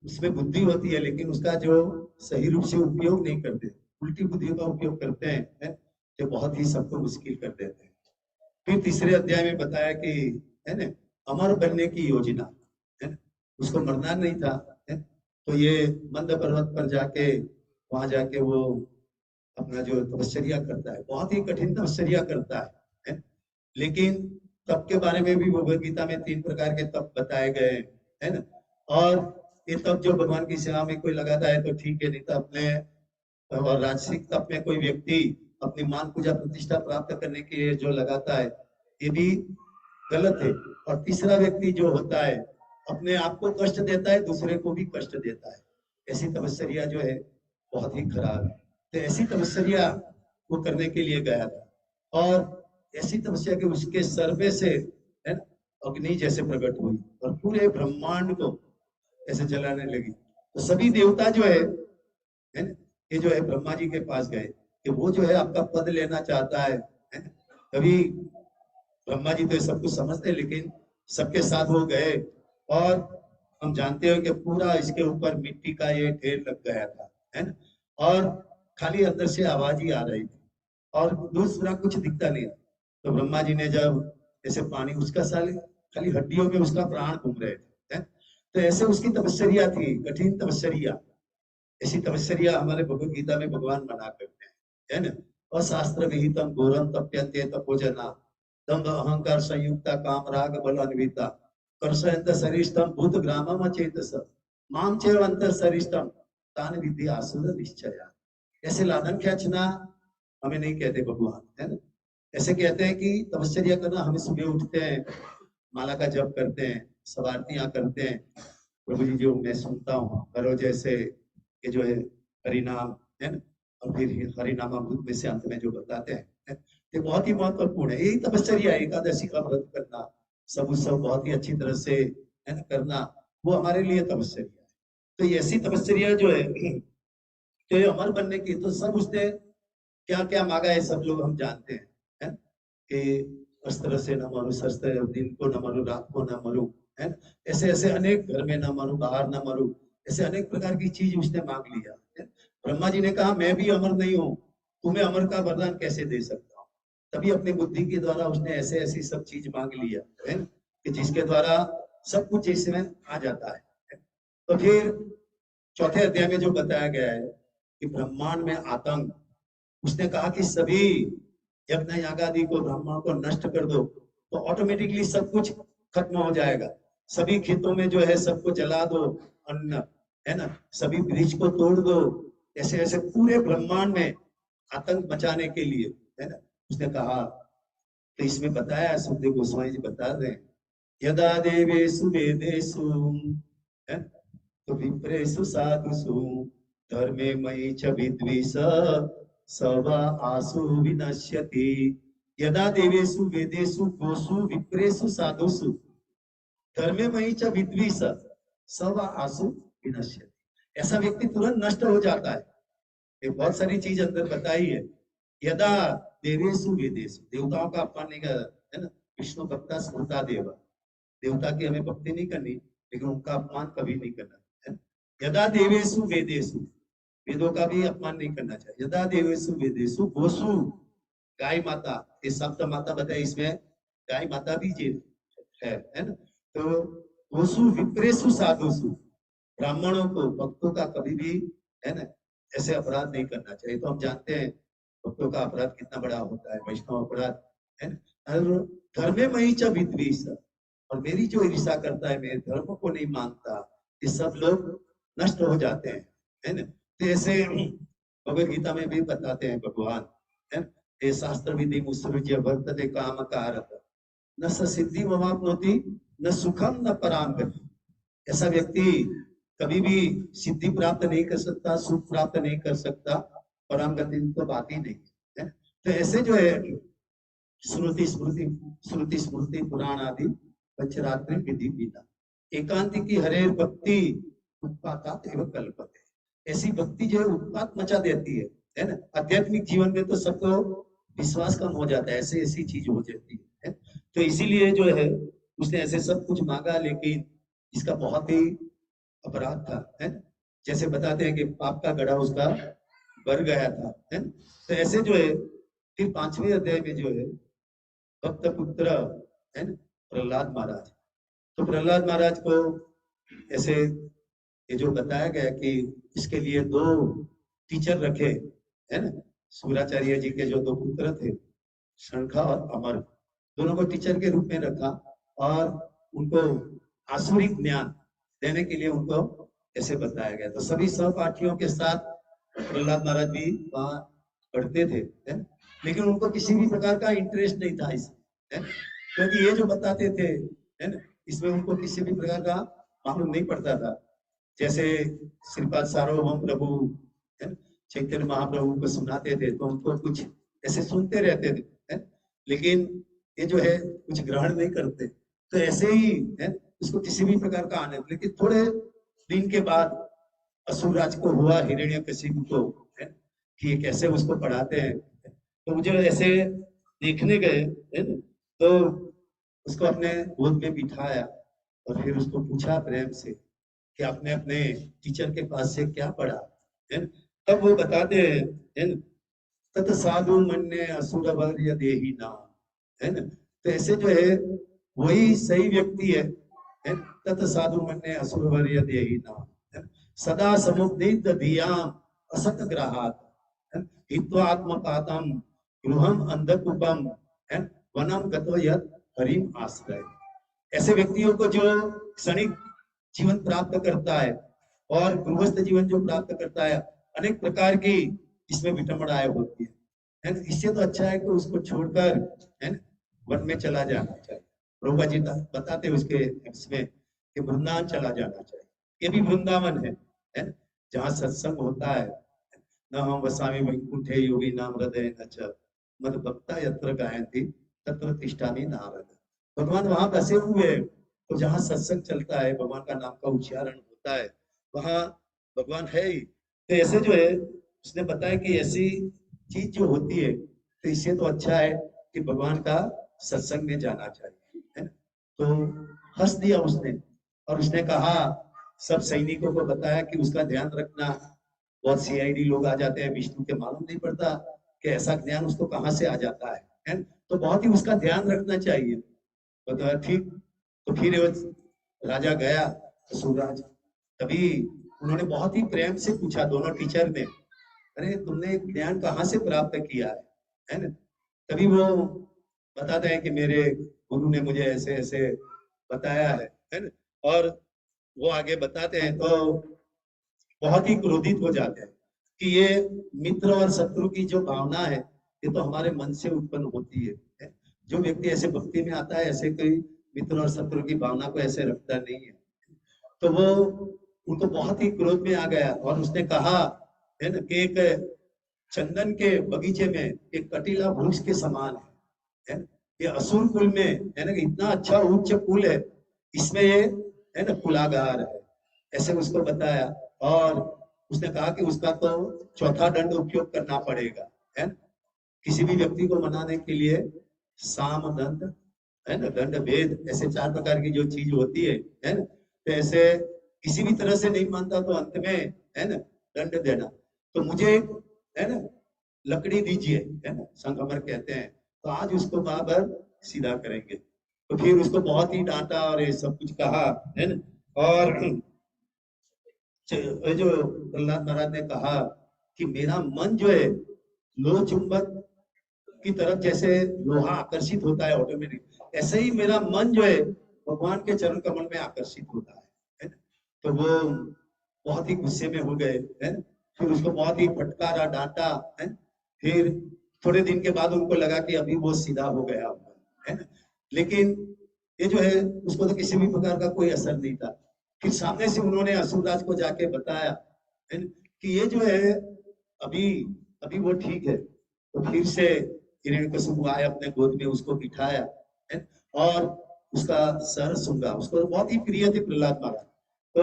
उसमें बुद्धि होती है लेकिन उसका जो सही रूप से उपयोग नहीं करते, उल्टी बुद्धि का उपयोग करते हैं, है, जो बहुत ही सबको मुश्किल कर देते हैं। फिर तीसरे अध्याय में बताया कि, है ना, अमर बनने की योजना, है, उसको मरना नहीं था, है? तो ये मंद पर्वत पर जाके वहां जाके वो अपना जो तपस्या करता है, बहुत ही कठिन तपस्या करता है? लेकिन तप के बारे में भी भगवद गीता में 3 प्रकार के तप बताए गए हैं, है ना? और ये तप जो भगवान की सेवा में कोई लगाता है तो ठीक है, नहीं तो अपने और राजसिक तप में कोई व्यक्ति अपनी मान पूजा प्रतिष्ठा प्राप्त करने के लिए जो लगाता है, ये भी गलत है। और तीसरा व्यक्ति जो होता है, अपने आप को कष्ट देता है, दूसरे को भी कष्ट देता है, ऐसी तपस्या जो है बहुत ही खराब है। तो ऐसी तपस्या वो करने के लिए गया था, और ऐसी तपस्या के उसके सर पे से, है ना, अग्नि जैसे प्रकट हुई और पूरे ब्रह्मांड को ऐसे जलाने लगी। तो सभी देवता जो है ना, ये जो है ब्रह्मा जी के पास गए कि वो जो है आपका पद लेना चाहता है ना? कभी ब्रह्मा जी तो सब कुछ समझते, लेकिन सबके साथ वो गए, और हम जानते हो कि पूरा इसके ऊपर मिट्टी का ये ढेर लग गया था, है ना? और खाली अंदर से आवाज ही आ रही थी, और दूसरा कुछ दिखता नहीं था। तो ब्रह्मा जी ने जब ऐसे पानी, उसका साले खाली हड्डियों में उसका प्राण घूम रहे थे, है? तो ऐसे उसकी तपस्या थी, कठिन तपस्या। ऐसी तपस्या हमारे भगवत गीता में भगवान मना करते हैं, है ना? अशास्त्र विहितम घोरम तप्यन्ते तपोजना दंभ अहंकार संयुक्ता काम राग बल अन्विता कर्षयन्त सरिष्ठम भूत ग्रामम अचेतस माम चेवंत सरिष्ठम तान विद्धि आसुर निश्चया। ऐसे लादन खींचना हमें नहीं कहते भगवान, है ना? ऐसे कहते हैं कि तपस्या करना, हमें सुबह उठते हैं, माला का जप करते हैं, सब आरतियां करते हैं, प्रभु जी जो मैं सुनता हूँ हर रोज, जैसे ये जो है हरिनाम, है ना? और फिर हरिनामामृत में से अंत में जो बताते हैं, है? ये बहुत ही महत्वपूर्ण है। यही तपस्या है, एकादशी का व्रत करना, सब उत्सव बहुत ही अच्छी तरह से, है ना, करना, वो हमारे लिए तपस्या है। तो ये ऐसी तपस्या जो है, तो ये अमर बनने की, तो सब उसने क्या क्या मांगा है सब लोग हम जानते हैं, है? कि अस्त्र से न मरू, शस्त्र दिन को न मरू, रात को न मरू, है? ऐसे ऐसे अनेक, घर में न मरू, बाहर न मरू, ऐसे अनेक प्रकार की चीज उसने मांग लिया, है? ब्रह्मा जी ने कहा मैं भी अमर नहीं हूँ, तुम्हें अमर का वरदान कैसे दे सकता हूँ? तभी अपनी बुद्धि के द्वारा उसने ऐसे ऐसी सब चीज मांग लिया, है? कि जिसके द्वारा सब कुछ इसमें आ जाता है? तो फिर चौथे अध्याय में जो बताया गया है कि ब्रह्मांड में आतंक, उसने कहा कि सभी यज्ञ यागादि को, ब्राह्मणों को नष्ट कर दो, तो ऑटोमेटिकली सब कुछ खत्म हो जाएगा। सभी खेतों में जो है सबको जला दो, अन्न, है ना, सभी वृक्ष को तोड़ दो, ऐसे ऐसे पूरे ब्रह्मांड में आतंक मचाने के लिए, है ना, उसने कहा। तो इसमें बताया, सुखदेव गोस्वामी जी बता रहे हैं, यदा देवेषु वेदेषु, है, तो विप्रेषु साधुषु धर्मे मयि च विद्विष सवा आसु विनश्यति। यदा देवेषु वेदेषु गोषु विप्रेषु साधुषु धर्मे मयि च विद्विष सवा आसु विनश्यति। ऐसा व्यक्ति तुरंत नष्ट हो जाता है। ये बहुत सारी चीज अंदर बताई है। यदा देवेषु वेदेषु, देवताओं का अपमान नहीं कर, है ना? विष्णु भक्ता स्मृता देवा, देवता की हमें भक्ति नहीं करनी, लेकिन उनका अपमान कभी नहीं करना है। यदा देवेषु वेदेषु, वेदों का भी अपमान नहीं करना चाहिए। यदा देवेषु वेदेषु गोसु, गाय माता, ये सप्त माता बताए, इसमें गाय माता भी है ना? तो गोसु विप्रेषु साधुषु, ब्राह्मणों को, भक्तों का कभी भी, है ना, ऐसे अपराध नहीं करना चाहिए। तो हम जानते हैं भक्तों का अपराध कितना बड़ा होता है, वैष्णव अपराध, है ना? और धर्मे मयि च विद्वेष, और मेरी जो ईर्षा करता है, मेरे धर्म को नहीं मानता, ये सब लोग नष्ट हो जाते हैं, है ना? तो ऐसे भगवद गीता में भी बताते हैं भगवान, है ना? ये शास्त्र विधि मुसृज्य वर्तते काम कारक न स सिद्धि मवाप्नोति न सुखम न पराम गति। ऐसा व्यक्ति कभी भी सिद्धि प्राप्त नहीं कर सकता, सुख प्राप्त नहीं कर सकता, परम गति तो बात ही नहीं है। तो ऐसे जो है श्रुति स्मृति, श्रुति स्मृति पुराण आदि पंचरात्रि विधि विधा एकांति की हरे भक्ति उत्पातात एवं कल्पते। ऐसी भक्ति जो है उत्पात मचा देती है ना? आध्यात्मिक जीवन में तो सबको विश्वास कम हो जाता है, ऐसे ऐसी चीज हो जाती है। तो इसीलिए जो है उसने ऐसे सब कुछ मांगा, लेकिन इसका बहुत ही अपराध था, है ना? जैसे बताते हैं कि पाप का गड़ा उसका भर गया था, है ना? तो ऐसे जो है फिर 5वें अध्याय में जो है भक्त पुत्र, है ना, प्रहलाद महाराज, तो प्रहलाद महाराज को ऐसे ये जो बताया गया कि इसके लिए 2 टीचर रखे, है ना? शुक्राचार्य जी के जो दो पुत्र थे, शंखा और अमर, दोनों को टीचर के रूप में रखा और उनको आसुरिक ज्ञान देने के लिए उनको ऐसे बताया गया। तो सभी सहपाठियों के साथ प्रहलाद महाराज भी वहाँ पढ़ते थे, है? लेकिन उनको किसी भी प्रकार का इंटरेस्ट नहीं था इसमें, क्योंकि ये जो बताते थे, है ना, इसमें उनको किसी भी प्रकार का मालूम नहीं पड़ता था। जैसे श्रीपाद सार्वभौम प्रभु, है, चैतन्य महाप्रभु को सुनाते थे तो उनको कुछ ऐसे सुनते रहते थे, है? लेकिन ये जो है कुछ ग्रहण नहीं करते। तो ऐसे ही है, उसको किसी भी प्रकार का आनंद। लेकिन थोड़े दिन के बाद असुरराज को हुआ, हिरण्यकशिपु को, है, कि ये कैसे उसको पढ़ाते हैं। तो मुझे ऐसे देखने गए, है ना, तो उसको अपने गोद में बिठाया और फिर उसको पूछा प्रेम से कि आपने अपने टीचर के पास से क्या पढ़ा, है ना? तब वो बताते हैं, है ना, तत साधु मन्ये असुर वर्य देहि नाम, है ना। तो ऐसे जो है वही सही व्यक्ति है, तत साधु मन्ये असुर वर्य देहि नाम, है? सदा समुद्दित धियाम असत ग्रहात, हित्वा आत्मपातम गृहम अंधकूपम, है, वनम गतो यत् हरिम आश्रय। ऐसे व्यक्तियों को जो क्षणिक जीवन प्राप्त करता है और गृहस्थ जीवन जो प्राप्त करता है, अनेक प्रकार की इसमें विटंबनाएं होती है ना। इससे तो अच्छा है कि उसको छोड़कर, है ना, वन में चला जाना चाहिए। प्रभुपा जी बताते हैं उसके इसमें कि वृंदावन चला जाना चाहिए। ये भी वृंदावन है ना, जहाँ सत्संग होता है। न हम वसामि वैकुंठे योगी नाम हृदय न च मद भक्ता यत्र गायन्ति तत्र तिष्ठामि नारद। भगवान वहां बसे हुए हैं, तो जहाँ सत्संग चलता है, भगवान का नाम का उच्चारण होता है, वहां भगवान है ही। तो ऐसे जो है उसने बताया कि ऐसी चीज जो होती है, तो इससे तो अच्छा है कि भगवान का सत्संग में जाना चाहिए, है ना। तो हंस दिया उसने और उसने कहा, सब सैनिकों को बताया कि उसका ध्यान रखना। बहुत सीआईडी लोग आ जाते हैं, विष्णु के मालूम नहीं पड़ता कि ऐसा ज्ञान उसको कहाँ से आ जाता है? तो बहुत ही उसका ध्यान रखना चाहिए। तो ठीक, तो फिर राजा गया सूरज, तभी उन्होंने बहुत ही प्रेम से पूछा, दोनों टीचर ने, अरे तुमने ज्ञान कहाँ से प्राप्त किया है ना। तभी वो बताते हैं कि मेरे गुरु ने मुझे ऐसे ऐसे बताया है ना। और वो आगे बताते हैं तो बहुत ही क्रोधित हो जाते हैं कि ये मित्र और शत्रु की जो भावना है, ये तो हमारे मन से उत्पन्न होती है? जो व्यक्ति ऐसे भक्ति में आता है, ऐसे कोई मित्र और शत्रु की भावना को ऐसे रखता नहीं है। तो वो उनको बहुत ही क्रोध में आ गया और उसने कहा, है ना, कि एक चंदन के बगीचे में एक कटीला वृक्ष के समान है ना? ये असुर कुल में, है ना, इतना अच्छा उच्च कुल है, इसमें ये, है ना, कुलागार है, ऐसे उसको बताया। और उसने कहा कि उसका तो चौथा दंड उपयोग करना पड़ेगा, है ना? किसी भी व्यक्ति को मनाने के लिए साम दंड, है ना, दंड भेद, ऐसे 4 प्रकार की जो चीज होती है ना। तो ऐसे किसी भी तरह से नहीं मानता तो अंत में, है ना, दंड देना। तो मुझे, है ना, लकड़ी दीजिए, है ना, संगमर कहते हैं। तो आज उसको बराबर सीधा करेंगे। तो फिर उसको बहुत ही डांटा और ये सब कुछ कहा, है ना। और जो प्रहलाद महाराज ने कहा कि मेरा मन जो है लोह चुंबक की तरफ जैसे लोहा आकर्षित होता है ऑटोमेटिक, ऐसे ही मेरा मन जो है भगवान के चरण कमल में आकर्षित होता है ना। तो वो बहुत ही गुस्से में हो गए, है ना। फिर उसको बहुत ही फटकारा, डांटा, है। फिर थोड़े दिन के बाद उनको लगा कि अभी वो सीधा हो गया, है ना। लेकिन ये जो है उसको तो किसी भी प्रकार का कोई असर नहीं था। फिर सामने से उन्होंने असुरराज को जाके बताया, है ना, कि ये जो है अभी अभी वो ठीक है। तो फिर से हिरण्यकशिपु आए, अपने गोद में उसको बिठाया, है, और उसका सर सूंघा। उसको बहुत ही प्रिय थे प्रहलाद महाराज। तो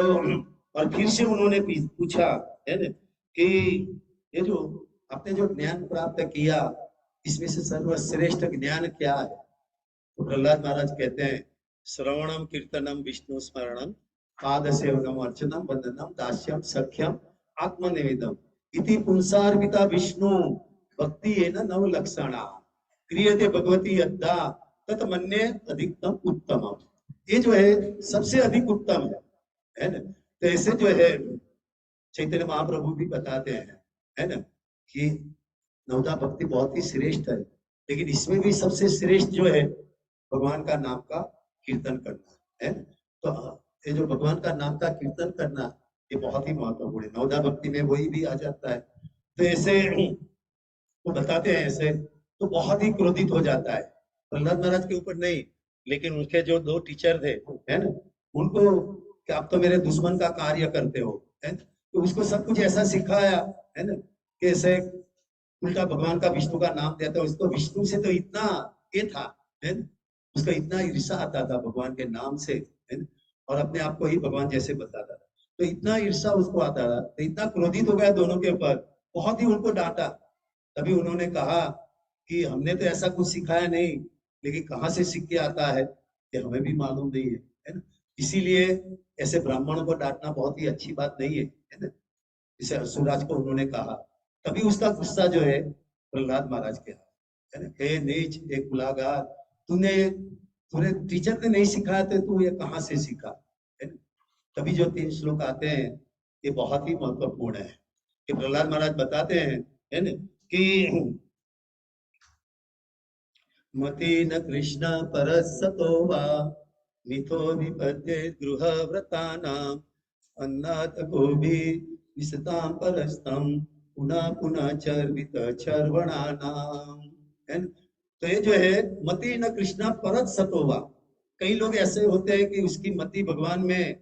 और फिर से उन्होंने पूछा, है ना, कि ये जो आपने जो ज्ञान प्राप्त किया, इसमें से सर्वश्रेष्ठ ज्ञान क्या है? तो प्रहलाद महाराज कहते हैं, श्रवणम कीर्तनम विष्णु स्मरणम पाद सेवनम अर्चनम वंदनम दास्यम सख्यम आत्मनिवेदम इति पुंसार्पिता विष्णु भक्ति है न नव लक्षणा क्रियते भगवती अद्धा तत मन्ये अधिकतम उत्तम। ये जो है सबसे अधिक उत्तम है ना। तो ऐसे जो है चैतन्य महाप्रभु भी बताते हैं, है ना, कि नवदा भक्ति बहुत ही श्रेष्ठ है, लेकिन इसमें भी सबसे श्रेष्ठ जो है भगवान का नाम का कीर्तन करना है। तो ये जो भगवान का नाम का कीर्तन करना ये बहुत ही महत्वपूर्ण है। नवदा भक्ति में वही भी आ जाता है। तो ऐसे वो बताते हैं ऐसे, तो बहुत ही क्रोधित हो जाता है प्रहलाद महाराज के ऊपर नहीं, लेकिन उनके जो दो टीचर थे, है ना, उनको कि आप तो मेरे दुश्मन का कार्य करते हो, है, तो उसको सब कुछ ऐसा सिखाया, है ना, कि ऐसे उल्टा भगवान का विष्णु का नाम देता है। उसको विष्णु से तो इतना ये था, है ना, उसका इतना ईर्षा आता था भगवान के नाम से, है ना, और अपने आप को ही भगवान जैसे बताता था। तो इतना ईर्षा उसको आता था, तो इतना क्रोधित हो गया दोनों के ऊपर, बहुत ही उनको डांटा। तभी उन्होंने कहा कि हमने तो ऐसा कुछ सिखाया नहीं, लेकिन कहाँ से सीख के आता है ये हमें भी मालूम नहीं है ना। इसीलिए ऐसे ब्राह्मणों को डांटना बहुत ही अच्छी बात नहीं है ना। इसे असुरराज को उन्होंने कहा, तभी उसका गुस्सा जो है प्रहलाद महाराज के है ना, हे नीच, एक गुलागार, तूने तूने टीचर ने नहीं सिखाया तो तू ये कहाँ से सीखा, है ना। तभी जो 3 श्लोक आते हैं ये बहुत ही महत्वपूर्ण है कि प्रहलाद महाराज बताते हैं, है ना, कि मतेन कृष्ण परसतो वा मिथो विपद्ये गृहव्रतानाम् अन्नात् गोभी विसतां परस्तम पुनः पुनः चर्वित चर्वणानाम, है ना। तो ये जो है मति न कृष्णा परत सतोवा, कई लोग ऐसे होते हैं कि उसकी मति भगवान में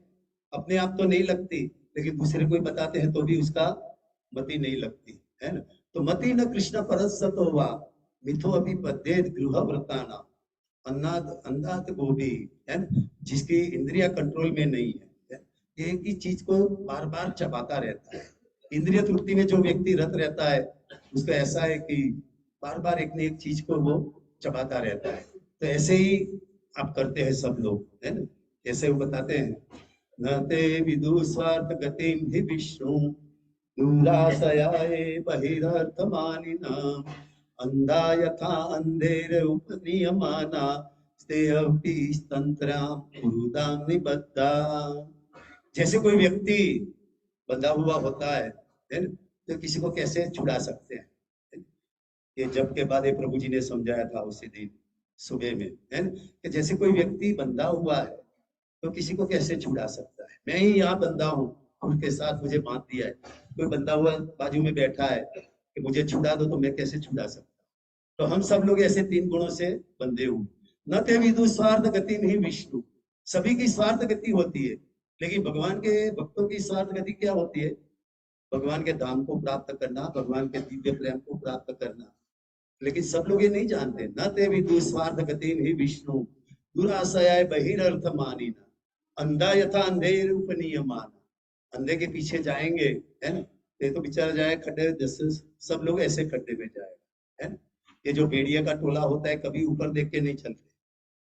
अपने आप तो नहीं लगती, लेकिन दूसरे को बताते हैं तो भी उसका मति नहीं लगती, है ना। तो मति न कृष्ण परत सतोवा मिथो अभी पद्येत गृह व्रताना अन्नाद अंधात गोभी, है ना, जिसकी इंद्रिया कंट्रोल में नहीं है, एक ही चीज को बार बार चबाता रहता है। इंद्रिय तृप्ति में जो व्यक्ति रत रहता है उसका ऐसा है कि बार बार एक न एक चीज को वो चबाता रहता है। तो ऐसे ही आप करते हैं सब लोग, है ना। ऐसे वो बताते हैं, न ते विदु स्वार्थ गतिम हि विष्णु दूराशयाये बहिरर्थमानिना अंधा यथा अंधेर उपनियमाना स्तेयपि तंत्राम कुरुदाम निबद्धा। जैसे कोई व्यक्ति बंधा हुआ होता है ना, तो किसी को कैसे छुड़ा सकते हैं, है ना? ये जब के बाद ये प्रभु जी ने समझाया था उसी दिन सुबह में, है ना, कि जैसे कोई व्यक्ति बंधा हुआ है तो किसी को कैसे छुड़ा सकता है। मैं ही यहाँ बंधा हूँ, उनके साथ मुझे बांध दिया है, कोई बंधा हुआ बाजू में बैठा है कि मुझे छुड़ा दो, तो मैं कैसे छुड़ा सकता हूँ। तो हम सब लोग ऐसे 3 गुणों से बंधे हुए। न ते विदु स्वार्थ गति नहीं विष्णु, सभी की स्वार्थ गति होती है, लेकिन भगवान के भक्तों की स्वार्थ गति क्या होती है, भगवान के धाम को प्राप्त करना, भगवान के दिव्य प्रेम को प्राप्त करना। लेकिन सब लोग ये नहीं जानते। न ते विदु स्वार्थ गति ही विष्णु दुराशयाय बहिरर्थ मानिना अंधा यथा अंधेर उपनियमाना। अंधे के पीछे जाएंगे, है ना, ये तो बेचारा जाए खड्डे, जैसे सब लोग ऐसे खड्डे में जाएगा, है ना। ये जो भेड़िया का टोला होता है कभी ऊपर देख के नहीं चलते,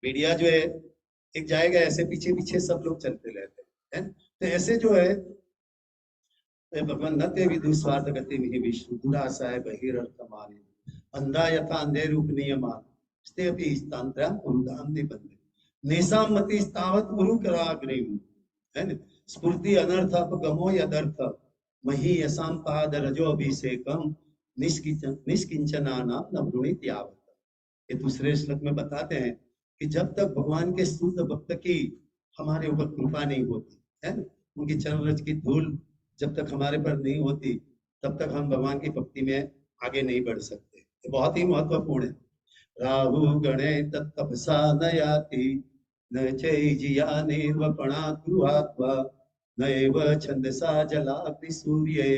भेड़िया जो है एक जाएगा ऐसे पीछे पीछे सब लोग चलते रहते हैं, है ना? तो ऐसे जो है भगवान न ते विदु स्वार्थ गति में विष्णु दुराशय बहिरर्थ माने अंधा यथा अंधे रूप नियमान स्ते अपि स्थांतरम उरुदाम निबंधे नेसाम मति स्थावत गुरु कराग्रेम, है ना। स्फूर्ति अनर्थ अपगमो यदर्थ मही यसाम पाद रजो अभिषेकम निष्किंचना नाम न वृणीत यावत। ये दूसरे श्लोक में बताते हैं कि जब तक भगवान के शुद्ध भक्त की हमारे ऊपर कृपा नहीं होती, है ना, उनकी चरण रज की धूल जब तक हमारे पर नहीं होती, तब तक हम भगवान की भक्ति में आगे नहीं बढ़ सकते। ये बहुत ही महत्वपूर्ण है। राहु गणे तत्तपसा न याति न चैजिया निर्वपणात् गृहात्वा नैव छन्दसा जलाग्नि सूर्ये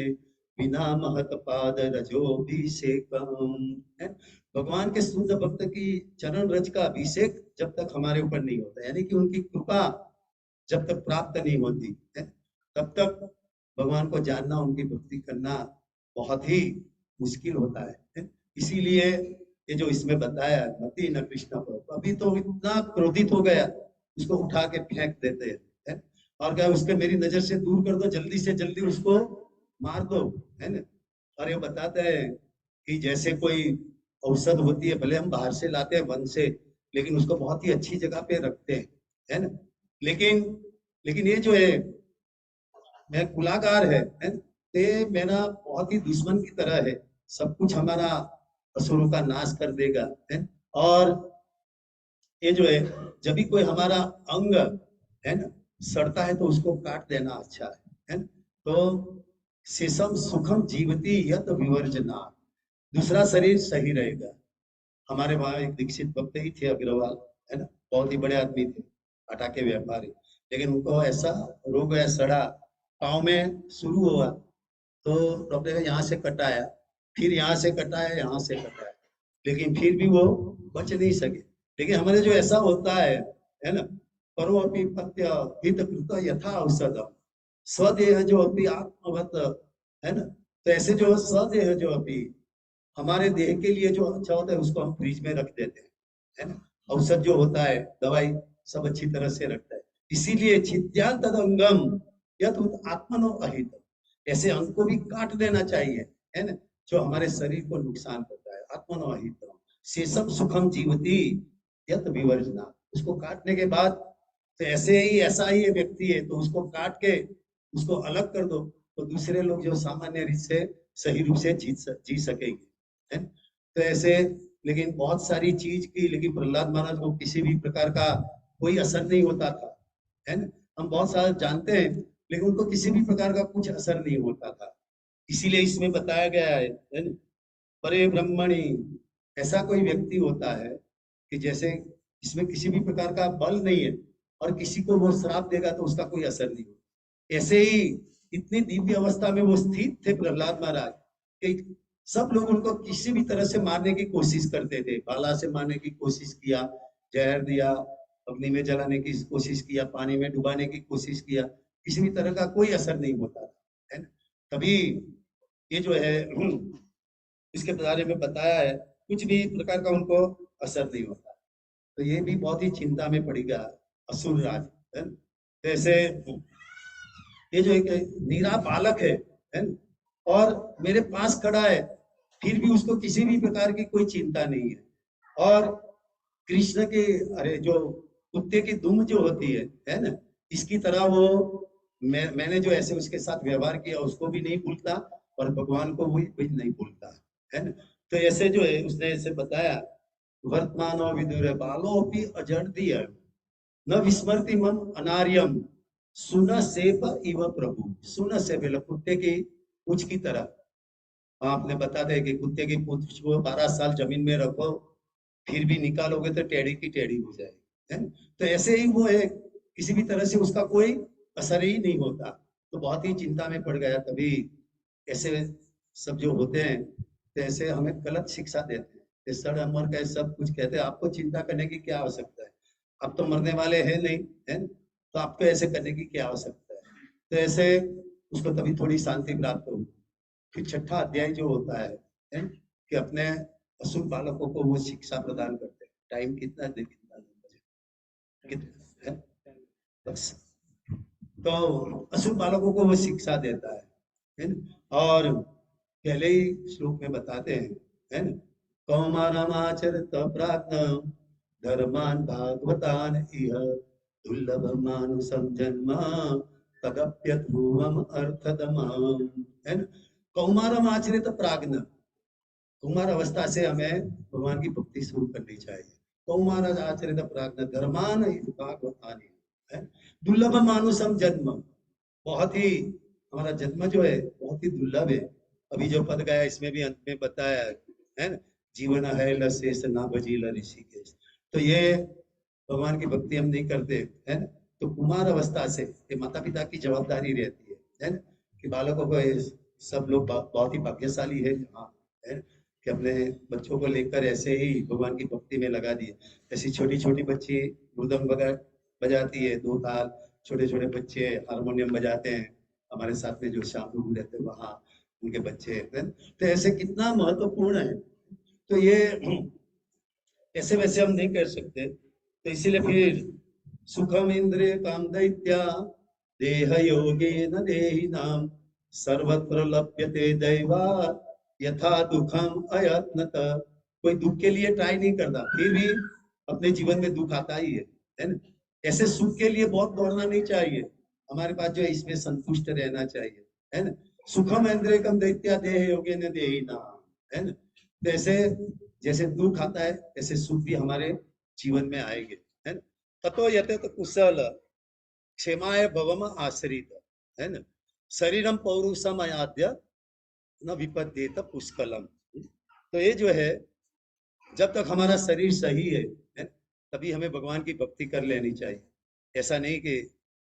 बिना महत पाद रजोभिषेकम, है। भगवान के शुद्ध भक्त की चरण रज का अभिषेक जब तक हमारे ऊपर नहीं होता, यानी कि उनकी कृपा जब तक प्राप्त नहीं होती है, तब तक भगवान को जानना, उनकी भक्ति करना बहुत ही मुश्किल होता है। इसीलिए ये जो इसमें बताया मति न कृष्ण पर, अभी तो इतना क्रोधित हो गया उसको उठा के फेंक देते हैं, और क्या उसके मेरी नजर से दूर कर दो, जल्दी से जल्दी उसको मार दो, है ना। और ये बताते हैं कि जैसे कोई औषध होती है, भले हम बाहर से लाते हैं वन से, लेकिन उसको बहुत ही अच्छी जगह पे रखते हैं, है ना। लेकिन लेकिन ये जो है मैं कुलाकार है, ते मेरा बहुत ही दुश्मन की तरह है। सब कुछ हमारा असुरों का नाश कर देगा, है। और ये जो है, जब भी कोई हमारा अंग, है ना, सड़ता है तो उसको काट देना अच्छा है ना। तो शेषम सुखम जीवती यत विवर्जना, दूसरा शरीर सही रहेगा। हमारे वहां एक दीक्षित भक्त ही थे अग्रवाल, है ना, बहुत ही बड़े आदमी थे, आटा के व्यापारी। लेकिन उनको ऐसा रोग या सड़ा पाँव में शुरू हुआ, तो डॉक्टर ने यहाँ से कटाया, फिर यहाँ से कटाया, यहाँ से कटाया, लेकिन फिर भी वो बच नहीं सके। लेकिन हमारे जो ऐसा होता है ना, परो अपि पत्य हित कृत यथा औषधम, स्वदेह जो अपि आत्मवत, है ना। तो ऐसे जो स्वदेह जो अपि, हमारे देह के लिए जो अच्छा होता है उसको हम फ्रिज में रख देते हैं, है ना। औषध जो होता है, दवाई, सब अच्छी तरह से रखता है। इसीलिए छिद्यां तद अंगम यत आत्मनो अहित, ऐसे अंग को भी काट देना चाहिए, है ना, जो हमारे शरीर को नुकसान करता है। आत्मनो अहित शेषम सुखम जीवती यत विवर्जना, उसको काटने के बाद, तो ऐसे ही ऐसा ही व्यक्ति है तो उसको काट के उसको अलग कर दो, तो दूसरे लोग जो सामान्य रीत से सही रूप से जी सकेंगे, है। तो ऐसे, लेकिन बहुत सारी चीज की, लेकिन प्रहलाद महाराज को किसी भी प्रकार का कोई असर नहीं होता था, है ना। हम बहुत सारा जानते हैं, लेकिन उनको किसी भी प्रकार का कुछ असर नहीं होता था। इसीलिए इसमें बताया गया है ना, परे ब्रह्मणि, ऐसा कोई व्यक्ति होता है कि जैसे इसमें किसी भी प्रकार का बल नहीं है, और किसी को वो श्राप देगा तो उसका कोई असर नहीं होगा। ऐसे ही इतनी दिव्य अवस्था में वो स्थित थे प्रहलाद महाराज कि सब लोग उनको किसी भी तरह से मारने की कोशिश करते थे। भाला से मारने की कोशिश किया, जहर दिया, अग्नि में जलाने की कोशिश किया, पानी में डुबाने की कोशिश किया, किसी भी तरह का कोई असर नहीं होता था, है ना। तभी ये जो है इसके बारे में बताया है, कुछ भी प्रकार का उनको असर नहीं होता। तो ये भी बहुत ही चिंता में पड़ गया असुर राज, है ना। जैसे ये जो एक नीरा बालक है ना, और मेरे पास खड़ा है, फिर भी उसको किसी भी प्रकार की कोई चिंता नहीं है। और कृष्ण के, अरे जो कुत्ते की दुम जो होती है ना, इसकी तरह वो, मैंने जो ऐसे उसके साथ व्यवहार किया उसको भी नहीं भूलता, और भगवान को भी नहीं भूलता, है ना। तो ऐसे जो है उसने ऐसे बताया, वर्तमान विदुर बालो भी अजड़ दिया, न विस्मृति मम अनार्यम, सुन सेप इव प्रभु, सुन से पहले कुत्ते की पूंछ की तरह। आपने बता दे कि कुत्ते की पूंछ को 12 साल जमीन में रखो, फिर भी निकालोगे तो टेढ़ी की टेढ़ी हो जाएगी, है ना? तो ऐसे ही वो है, किसी भी तरह से उसका कोई असर ही नहीं होता। तो बहुत ही चिंता में पड़ गया। तभी ऐसे सब जो होते हैं, तो ऐसे हमें गलत शिक्षा देते हैं, ये सड़ अमर का सब कुछ कहते हैं, आपको चिंता करने की क्या आवश्यकता है, आप तो मरने वाले हैं नहीं, है ना? तो आपको ऐसे करने की क्या आवश्यकता है। तो ऐसे उसको तभी थोड़ी शांति प्राप्त होगी। फिर छठा अध्याय जो होता है कि अपने असुर बालकों को वो शिक्षा प्रदान करते हैं। टाइम कितना दे, कितना कितना है, बस। तो असुर बालकों को वो शिक्षा देता है ना। और पहले ही श्लोक में बताते हैं, है ना, कौमारमाचरित प्राज्ञ धर्मान भागवतान इह दुर्लभ मानुषम जन्म तदप्य ध्रुवम अर्थदम, है ना। कौमारम आचरित प्राज्ञ, कुमार अवस्था से हमें भगवान की भक्ति शुरू करनी चाहिए। कौमार आचरित प्राज्ञ धर्मान भागवतानि, है, दुर्लभ मानुषम जन्म, बहुत ही, हमारा जन्म जो है बहुत ही दुर्लभ है। अभी जो पद गया इसमें भी अंत में बताया है ना, जीवन है लशेष ना बजील ऋषिकेश। तो ये भगवान की भक्ति हम नहीं करते, है ना। तो कुमार अवस्था से ये माता पिता की जवाबदारी रहती है ना, कि बालकों को सब लोग बहुत ही भाग्यशाली है, हाँ, है ना, कि अपने बच्चों को लेकर ऐसे ही भगवान की भक्ति में लगा दिए। ऐसी छोटी छोटी बच्ची मृदंग बजाती है, दो ताल, छोटे छोटे बच्चे हारमोनियम बजाते हैं, हमारे साथ में जो श्याम लोग रहते हैं वहाँ उनके बच्चे हैं। तो ऐसे कितना महत्वपूर्ण है। तो ये ऐसे वैसे हम नहीं कर सकते। तो इसीलिए फिर सुखम इंद्रिय काम दैत्या देह योगे न देहि नाम सर्वत्र लभ्यते दैवा यथा दुखम अयत्नत, कोई दुख के लिए ट्राई नहीं करता, फिर भी अपने जीवन में दुख आता ही है ना। ऐसे सुख के लिए बहुत दौड़ना नहीं चाहिए, हमारे पास जो है इसमें संतुष्ट रहना चाहिए, है ना। सुखम इंद्रिय कम दैत्या देह योगे न देहि नाम, है ना। तो ऐसे जैसे दुख आता है ऐसे सुख भी हमारे जीवन में आएंगे, है ना। ततो यते तो कुशल क्षेमाय भवम आश्रित, है ना। शरीरम पौरुषम अयाद्य न विपद्येत पुष्कलम। तो ये जो है, जब तक हमारा शरीर सही है, तभी हमें भगवान की भक्ति कर लेनी चाहिए। ऐसा नहीं कि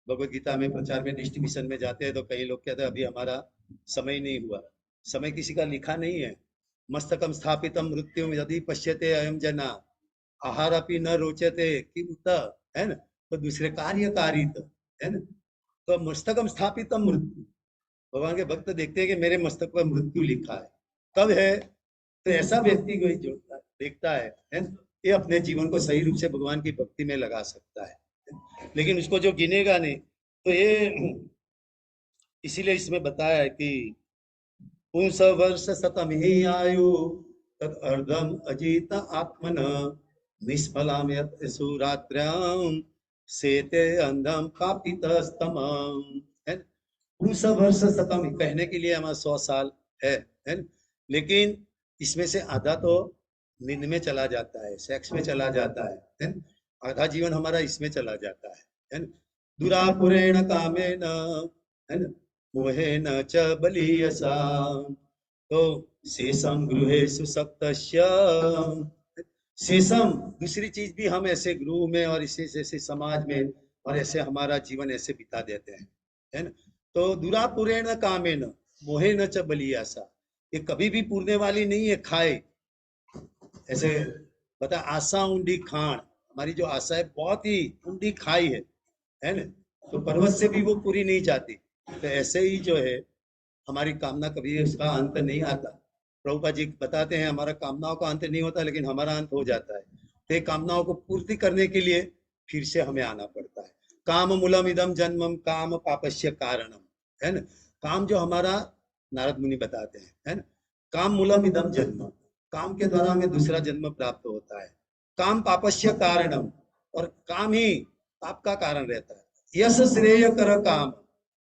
भगवत गीता में प्रचार में डिस्ट्रीब्यूशन में जाते हैं तो कई लोग कहते हैं अभी हमारा समय नहीं हुआ। समय किसी का लिखा नहीं है। मस्तकम स्थापितम मृत्यु यदि पश्यते अयम जना आहार अपनी न रोचते कि उत, है ना। तो दूसरे कार्य कारित, है ना। तो मस्तकम स्थापितम मृत्यु, भगवान के भक्त देखते हैं कि मेरे मस्तक पर मृत्यु लिखा है, कब है। तो ऐसा व्यक्ति कोई जोड़ता है, देखता है ना, ये अपने जीवन को सही रूप से भगवान की भक्ति में लगा सकता है। लेकिन उसको जो गिनेगा नहीं, तो ये इसीलिए इसमें बताया है कि पुंस वर्ष शतम ही आयु तद अर्धम अजीत आत्मन निष्फलाम यत सुरात्र्याम सेते अंधम कापितस्तमम, है। पुंस वर्ष शतम कहने के लिए हमारा 100 साल है ना? लेकिन इसमें से आधा तो नींद में चला जाता है, सेक्स में चला जाता है ना? आधा जीवन हमारा इसमें चला जाता है ना। दुरापुरेण कामेन, है ना, मोहेन च बलीयसा, तो शेषम गृहेषु सप्तस्य, शेषम दूसरी चीज भी हम ऐसे गृह में और इसे जैसे समाज में और ऐसे हमारा जीवन ऐसे बिता देते हैं, है ना। तो दुरापुरेण कामेन मोहेन च बलीयसा, ये कभी भी पूरने वाली नहीं है खाए। ऐसे बता, आशा ऊंडी खान, हमारी जो आशा है बहुत ही ऊंडी खाई है ना। तो पर्वत से भी वो पूरी नहीं जाती। तो ऐसे ही जो है हमारी कामना कभी उसका अंत नहीं आता। प्रभुपाद जी बताते हैं हमारा कामनाओं का अंत नहीं होता, लेकिन हमारा अंत हो जाता है। तो कामनाओं को पूर्ति करने के लिए फिर से हमें आना पड़ता है। काम मूलम इदम जन्मम काम पापस्य कारणम, है ना। काम जो हमारा, नारद मुनि बताते हैं, है ना, काम मूलम इदम जन्म, काम के द्वारा हमें दूसरा जन्म प्राप्त होता है। काम पापस्य कारणम, और काम ही पाप का कारण रहता है। यश श्रेय कर काम,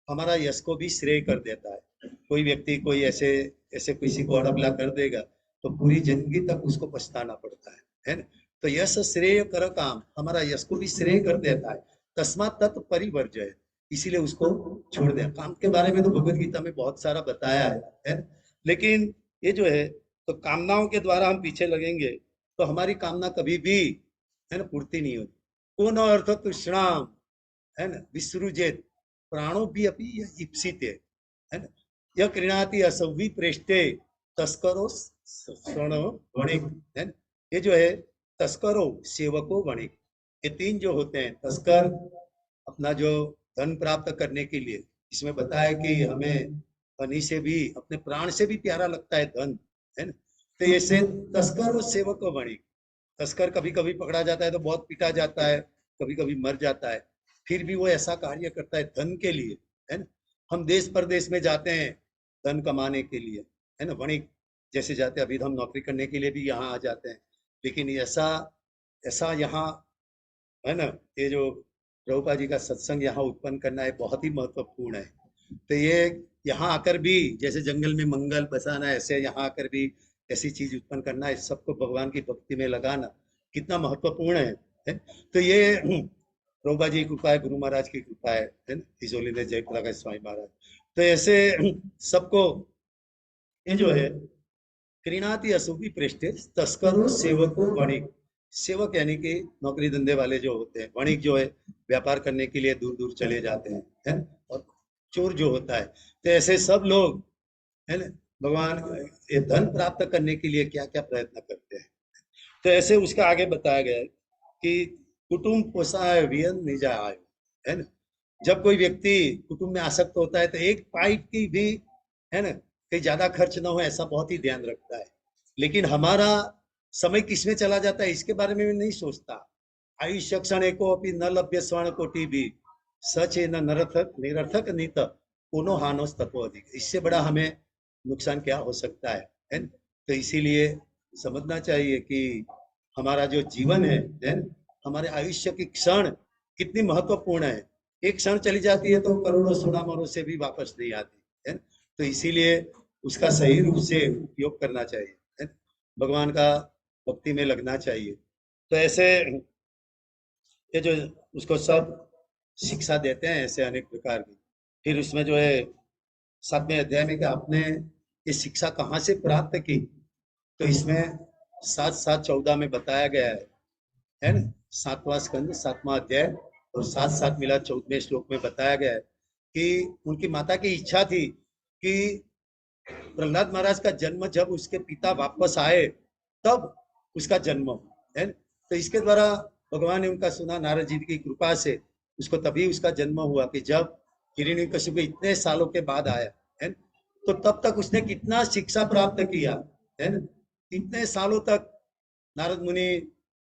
हमारा यश को भी श्रेय कर देता है। कोई व्यक्ति कोई ऐसे ऐसे किसी को अड़बला कर देगा तो पूरी जिंदगी तक उसको पछताना पड़ता है ना। तो यश श्रेय कर काम, हमारा यश को भी श्रेय कर देता है। तस्मात् तत् परिवर्जय, इसीलिए उसको छोड़ दे। काम के बारे में तो भगवत गीता में बहुत सारा बताया है ना? लेकिन ये जो है, तो कामनाओं के द्वारा हम पीछे लगेंगे तो हमारी कामना कभी भी, है ना, पूर्ति नहीं होती। कौन अर्थ तृष्णाम, है ना, विसृजेत प्राणो भी अपनी इप्सित, है ना। यह कृणाति असवी प्रेष्ठे तस्करो स्वर्ण वणिक, है ना। ये जो है तस्करो, सेवको, वणिक, ये तीन जो होते हैं। तस्कर अपना जो धन प्राप्त करने के लिए, इसमें बताया कि हमें धनी से भी, अपने प्राण से भी प्यारा लगता है धन, है ना। तो ऐसे तस्कर और सेवक और वणिक, तस्कर कभी कभी पकड़ा जाता है तो बहुत पीटा जाता है, कभी कभी मर जाता है, फिर भी वो ऐसा कार्य करता है धन के लिए, है ना। हम देश परदेश में जाते हैं धन कमाने के लिए, है ना। वणिक जैसे जाते हैं, अभी हम नौकरी करने के लिए भी यहाँ आ जाते हैं। लेकिन ऐसा ऐसा यहाँ, है ना, ये जो प्रभुपाद जी का सत्संग यहाँ उत्पन्न करना है बहुत ही महत्वपूर्ण है। तो ये यहाँ आकर भी जैसे जंगल में मंगल बसाना, ऐसे यहाँ आकर भी ऐसी चीज उत्पन्न करना है, सबको भगवान की भक्ति में लगाना कितना महत्वपूर्ण है? तो ये प्रभुपाद जी की कृपा है, गुरु महाराज की कृपा है ना, हिज होलीनेस जयप्रकाश स्वामी महाराज। तो ऐसे सबको ये जो है क्रीणाति असुभि पृष्ठे तस्करो सेवको वणिक, सेवक यानी कि नौकरी धंधे वाले जो होते हैं, वणिक जो है व्यापार करने के लिए दूर दूर चले जाते हैं, है ना। और चोर जो होता है, तो ऐसे सब लोग, है ना, भगवान ये धन प्राप्त करने के लिए क्या क्या प्रयत्न करते हैं। तो ऐसे उसका आगे बताया गया है कि कुटुंब पोषाय वियन निजा आयो, है ना। जब कोई व्यक्ति कुटुंब में आसक्त होता है तो एक पाइप की भी, है ना, कहीं ज्यादा खर्च ना हो ऐसा बहुत ही ध्यान रखता है। लेकिन हमारा समय किसमें चला जाता है इसके बारे में भी नहीं सोचता। आयुष्य क्षण एको अपनी न लभ्य स्वर्ण कोटि भी सच न नरथक निरर्थक नित कोनो हानोस तत्व अधिक, इससे बड़ा हमें नुकसान क्या हो सकता है ना? तो इसीलिए समझना चाहिए कि हमारा जो जीवन है ना, हमारे आयुष्य की क्षण कितनी महत्वपूर्ण है। एक क्षण चली जाती है तो करोड़ों सोनामरों से भी वापस नहीं आती है। तो इसीलिए उसका सही रूप से उपयोग करना चाहिए। भगवान का भक्ति में लगना चाहिए। तो ऐसे ये जो उसको सब शिक्षा देते हैं ऐसे अनेक प्रकार की। फिर उसमें जो है 7वें अध्याय में कि आपने ये शिक्षा कहाँ से प्राप्त की, तो इसमें 7-7-14 में बताया गया है ना। 7वां स्कंद 7वां अध्याय और 7-7 मिला 14वें श्लोक में बताया गया है कि उनकी माता की इच्छा थी कि प्रहलाद महाराज का जन्म जब उसके पिता वापस आए तब उसका जन्म हो, है ना। तो इसके द्वारा भगवान ने उनका सुना, नारद जी की कृपा से उसको तभी उसका जन्म हुआ कि जब हिरण्यकशिपु इतने सालों के बाद आया, है ना। तो तब तक उसने कितना शिक्षा प्राप्त किया, है ना। इतने सालों तक नारद मुनि,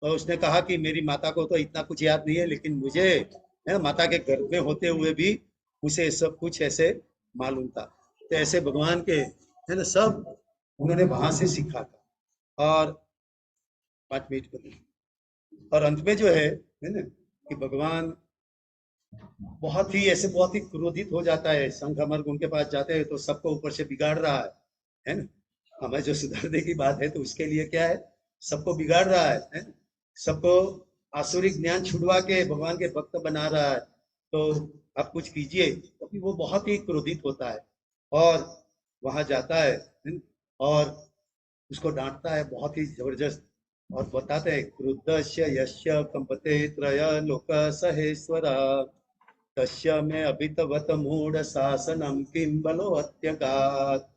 और उसने कहा कि मेरी माता को तो इतना कुछ याद नहीं है, लेकिन मुझे, है, माता के गर्भ में होते हुए भी मुझे सब कुछ ऐसे मालूम था। तो ऐसे भगवान के, है ना, सब उन्होंने वहां से सीखा था। और 5 मिनट और अंत में जो है ना, कि भगवान बहुत ही ऐसे बहुत ही क्रोधित हो जाता है। शंखमर्ग उनके पास जाते हैं तो सबको ऊपर से बिगाड़ रहा है ना। हमें जो सुधारने की बात है तो उसके लिए क्या है, सबको बिगाड़ रहा है ना? सबको आसुरिक ज्ञान छुड़वा के भगवान के भक्त बना रहा है। तो आप कुछ कीजिए। तो वो बहुत ही क्रोधित होता है और वहां जाता है और उसको डांटता है बहुत ही जबरदस्त। और बताते हैं क्रुद्धस्य यस्य कंपते त्रय लोक सहेश्वरा तस्य में अभितवत मूढ़ शासनम किम बलो अत्यगात।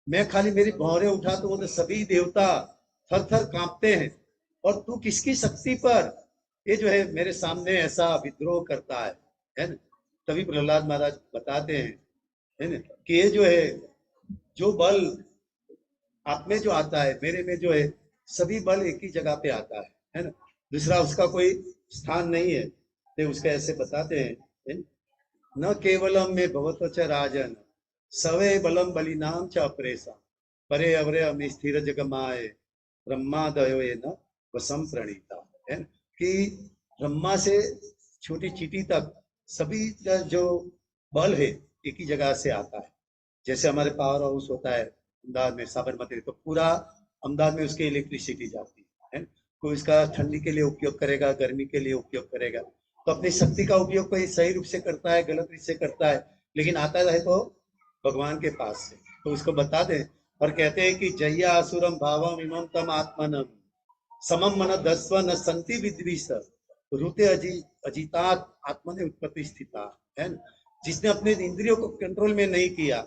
मैं खाली मेरी भौरें उठा तो सभी देवता थर थर कांपते हैं, और तू किसकी शक्ति पर ये जो है मेरे सामने ऐसा विद्रोह करता है ना। तभी प्रहलाद महाराज बताते हैं, है ना, कि ये जो है, जो बल आप में जो आता है मेरे में जो है, सभी बल एक ही जगह पे आता है ना। दूसरा उसका कोई स्थान नहीं है। तो उसका ऐसे बताते हैं, है? न केवलम में भवत च राजन सवे बलम बलिनाम च अप्रेसा परे अवरे अमि स्थिर जगमाए ब्रह्मादयो न वसम प्रणीता, है ना। कि ब्रह्मा से छोटी चीटी तक सभी का जो बल है एक ही जगह से आता है। जैसे हमारे पावर हाउस होता है अहमदाबाद में, साबरमती, तो पूरा अहमदाबाद में उसकी इलेक्ट्रिसिटी जाती है। कोई इसका ठंडी के लिए उपयोग करेगा, गर्मी के लिए उपयोग करेगा। तो अपनी शक्ति का उपयोग कोई सही रूप से करता है, गलत रूप से करता है, लेकिन आता है तो भगवान के पास से। तो उसको बता दें और कहते हैं कि जय्या असुरम भावम इमम तम आत्मनम समम मन दस्व न संति विद्विष रुते अजितात आत्मने उत्पत्ति स्थिता, है ना। जिसने अपने इंद्रियों को कंट्रोल में नहीं किया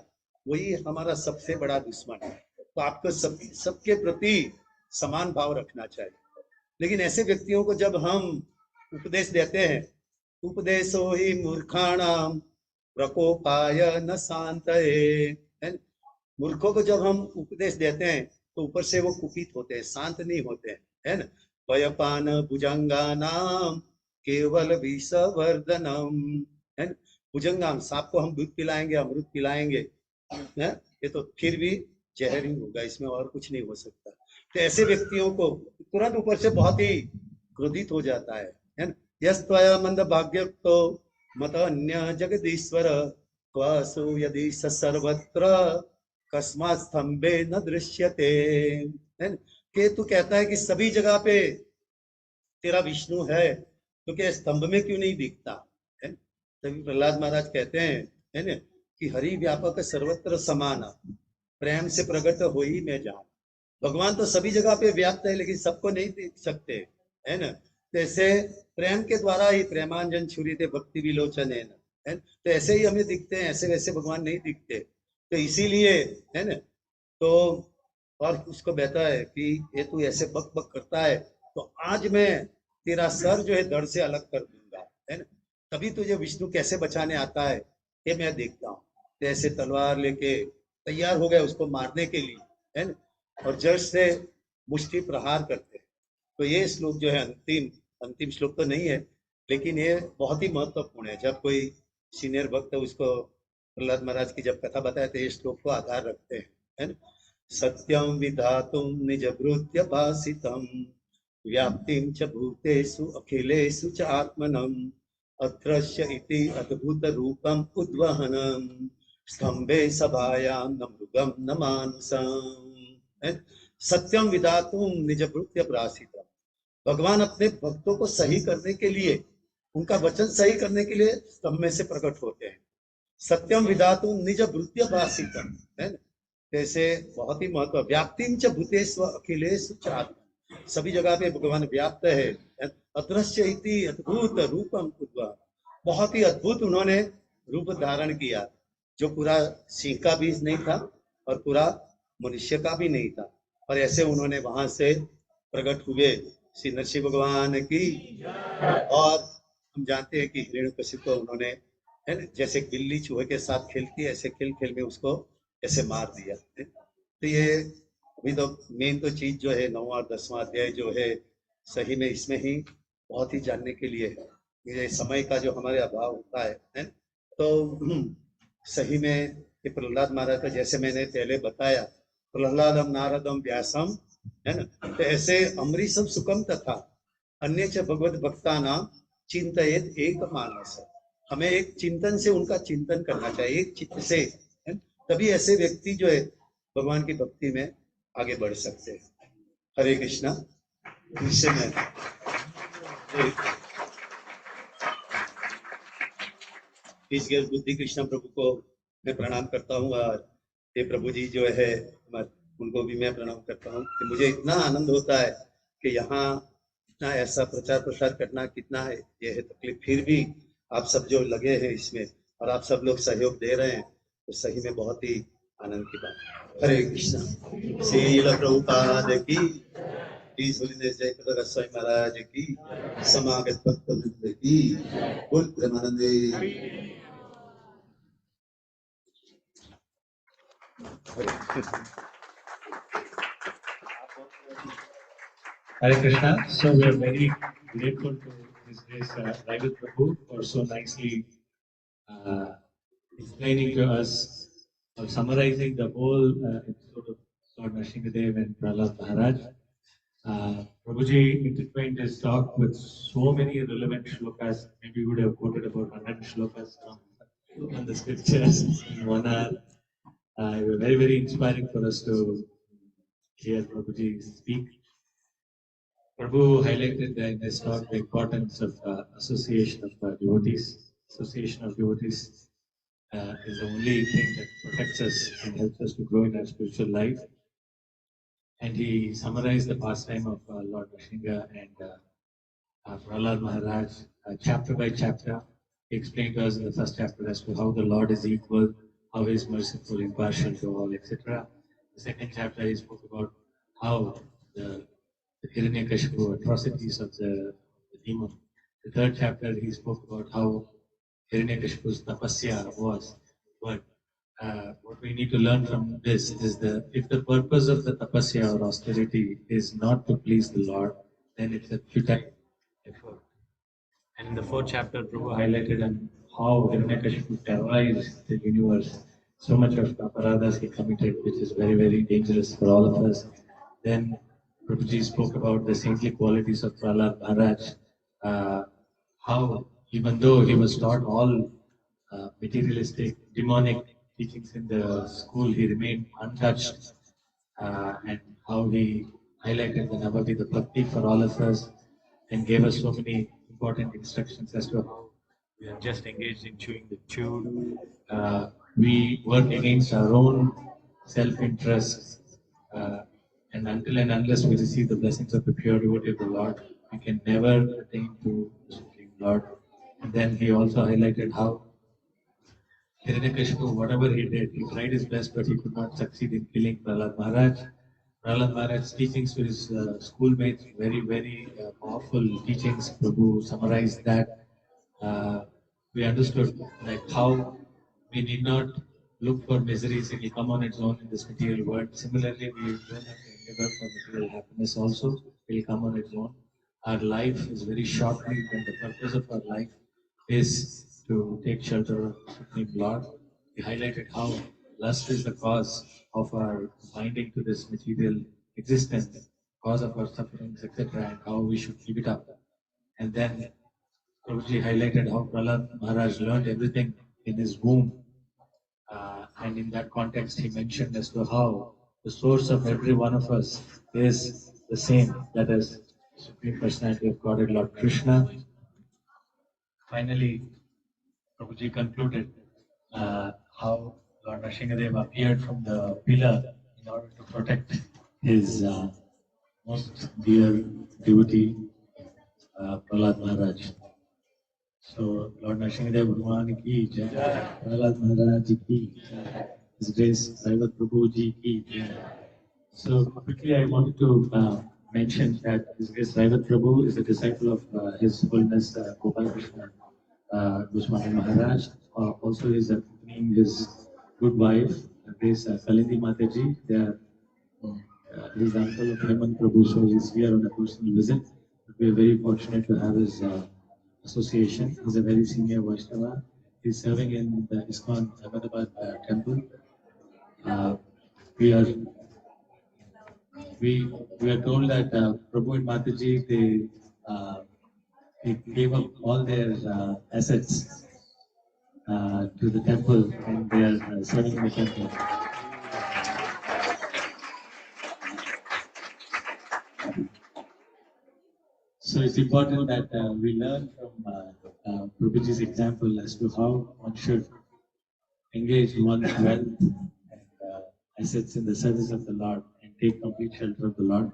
वही हमारा सबसे बड़ा दुश्मन है। तो आपको सबके प्रति समान भाव रखना चाहिए। लेकिन ऐसे व्यक्तियों को जब हम उपदेश देते हैं, उपदेशो ही मूर्खाणाम प्रकोपाय न शांतये, है। मूर्खों को जब हम उपदेश देते हैं तो ऊपर से वो कुपित होते हैं, शांत नहीं होते हैं, है ना। वयपान भुजंगा नाम केवल विषवर्धनम, है ना। भुजंगाम, सांप को हम दूध पिलाएंगे, अमृत पिलाएंगे, है, ये तो फिर भी जहर ही होगा, इसमें और कुछ नहीं हो सकता। तो ऐसे व्यक्तियों को तुरंत ऊपर से बहुत ही क्रोधित हो जाता है ना। यस्त्वया मंद भाग्य तो मत अन्य जगदीश्वर क्वासु यदि सर्वत्र कस्मात् स्तंभे न दृश्यते, है ना। केतु कहता है कि सभी जगह पे तेरा विष्णु है तो क्या स्तंभ में क्यों नहीं दिखता, है। तभी प्रहलाद महाराज कहते हैं, है ना, कि हरि व्यापक सर्वत्र समान प्रेम से प्रकट हो ही मैं जान। भगवान तो सभी जगह पे व्याप्त है लेकिन सबको नहीं देख सकते, है ना। जैसे प्रेम के द्वारा ही प्रेमांजन छुरी थे भक्ति विलोचन है ना, है। तो ऐसे ही हमें दिखते हैं, ऐसे वैसे भगवान नहीं दिखते। तो इसीलिए, है ना, तो और उसको कहता है कि ये तू ऐसे बक बक करता है तो आज मैं तेरा सर जो है धड़ से अलग कर दूंगा, है ना। तभी तुझे विष्णु कैसे बचाने आता है ये मैं देखता हूँ। तो ऐसे तलवार लेके तैयार हो गए उसको मारने के लिए, है ना, और जड़ से मुष्टि प्रहार करते हैं। तो ये श्लोक जो है अंतिम अंतिम श्लोक तो नहीं है, लेकिन ये बहुत ही महत्वपूर्ण है। जब कोई सीनियर भक्त उसको प्रहलाद महाराज की जब कथा बताए तो ये श्लोक को आधार रखते हैं, है ना। सत्यं विधातुं निजभृत्य भासितं व्याप्तिं च भूतेषु अखिलेषु च आत्मनम् अदृश्य इति अद्भुतरूपम् उद्वहनम् स्तंभे सभायां न मृगम न मानुषम्, सत्यम विदातुम निज भृत्य प्रासितम। भगवान अपने भक्तों को सही करने के लिए, उनका वचन सही करने के लिए सब में से प्रकट होते हैं। सत्यम विदातुम निज भृत्य प्रासितम, है ना? जैसे बहुत ही महत्व, व्याप्तिम च भूतेषु अखिलेषु च आत्मा। सभी जगह पे भगवान व्याप्त है। अदृश्य इति अद्भुत रूपम कुर्वा। बहुत ही अद्भुत उन्होंने रूप धारण किया, जो पूरा सिंह का भी नहीं था और पूरा मनुष्य का भी नहीं था, और ऐसे उन्होंने वहां से प्रकट हुए। श्री नरसिंह भगवान की। और हम जानते हैं कि हिरण्यकशिपु को उन्होंने, है ना, जैसे बिल्ली चूहे के साथ खेलती है, ऐसे खेल खेल में उसको ऐसे मार दिया। तो ये अभी तो मेन तो चीज जो है 9वां और 10वां अध्याय जो है, सही में इसमें ही बहुत ही जानने के लिए है। ये समय का जो हमारे अभाव होता है, तो सही में ये प्रहलाद महाराज का, जैसे मैंने पहले बताया, प्रहलादम नारदम व्यासम, है ना, तो ऐसे अमरीशम सुकम तथा अन्य च भगवत भक्ता नाम चिंतयेत एक मानस। हमें एक चिंतन से उनका चिंतन करना चाहिए, एक चित्त से, है? तभी ऐसे व्यक्ति जो है भगवान की भक्ति में आगे बढ़ सकते हैं। हरे कृष्णा। कृष्ण में इस बुद्धि कृष्ण प्रभु को मैं प्रणाम करता हूँ, और ये प्रभु जी जो है उनको भी मैं प्रणाम करता हूँ। कि मुझे इतना आनंद होता है कि यहाँ इतना ऐसा प्रचार प्रसार करना कितना है, ये है तकलीफ, फिर भी आप सब जो लगे हैं इसमें और आप सब लोग सहयोग दे रहे हैं, तो सही में बहुत ही आनंद की बात है। हरे कृष्णा। श्रील प्रभुपाद की, जय प्रकाश स्वामी महाराज की, समागत भक्त वृंद की, बोल प्रेमानंदे। Hare Krishna. So we are very grateful to His Grace Raivat Prabhu for so nicely explaining to us or summarizing the whole episode of Lord Nrsimhadev and Prahlad Maharaj. Prabhuji intertwined his talk with so many relevant shlokas. Maybe we would have quoted about 100 shlokas from the scriptures in 1 hour. It was very, very inspiring for us to hear Prabhuji speak. Prabhu highlighted in his talk the importance of association of devotees. Association of devotees is the only thing that protects us and helps us to grow in our spiritual life. And he summarized the pastime of Lord Nrsimha and Prahlad Maharaj chapter by chapter. He explained to us in the first chapter as to how the Lord is equal, how he is merciful, impartial to all, etc. The second chapter he spoke about how the Hiranyakashipu atrocities of the demon. The third chapter he spoke about how Hiranyakashipu's tapasya was. But what we need to learn from this is that if the purpose of the tapasya or austerity is not to please the Lord, then it's a futile effort. And in the fourth chapter, Prabhu highlighted on how Hiranyakashipu terrorized the universe. So much of aparadas he committed, which is very, very dangerous for all of us. Then Prabhuji spoke about the saintly qualities of Prahlad Maharaj, how even though he was taught all materialistic, demonic teachings in the school, he remained untouched, and how he highlighted the Navavida Bhakti for all of us and gave us so many important instructions as to how we are just engaged in chewing the chew. We work against our own self-interest, and until and unless we receive the blessings of the pure devotee of the Lord, we can never attain to the Supreme Lord. And then he also highlighted how Hiranyakashipu, whatever he did, he tried his best, but he could not succeed in killing Prahlad Maharaj. Prahlad Maharaj's teachings to his schoolmates, very, very powerful teachings. Prabhu summarized that. We understood like how we need not look for miseries, it will come on its own in this material world. Similarly, we don't have to endeavor for material happiness also, it will come on its own. Our life is very short-lived, and the purpose of our life is to take shelter of the Supreme Lord. He highlighted how lust is the cause of our binding to this material existence, cause of our sufferings, etc., and how we should give it up. And then Prabhuji highlighted how Prahlad Maharaj learned everything in his womb. And in that context, he mentioned as to how the source of every one of us is the same, that is Supreme Personality of Godhead, Lord Krishna. Finally, Prabhuji concluded how Lord Nrsingadev appeared from the pillar in order to protect his most dear devotee, Prahlad Maharaj. So, Lord Nrsingadev Bhagwan ki jai, Prahlad Maharaj ki jai, His Grace Saivat Prabhu ji ki jai. So, quickly, I wanted to mention that His Grace Saivat Prabhu is a disciple of His Holiness Gopal Krishna Goswami Maharaj. Also, is accompanying his good wife, Grace Kalindi Mataji. They are his uncle of Hemant Prabhu, so he's here on a personal visit. We are very fortunate to have his association. He's a very senior Vaishnava. He's serving in the ISKCON Ahmedabad temple. We are told that Prabhu and Mataji they gave up all their assets to the temple, and they are serving in the temple. So it's important that we learn from Prabhuji's example as to how one should engage one's wealth and assets in the service of the Lord and take complete shelter of the Lord.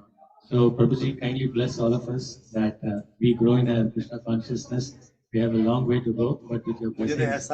So Prabhuji kindly bless all of us that we grow in a Krishna consciousness. We have a long way to go, but with your blessings.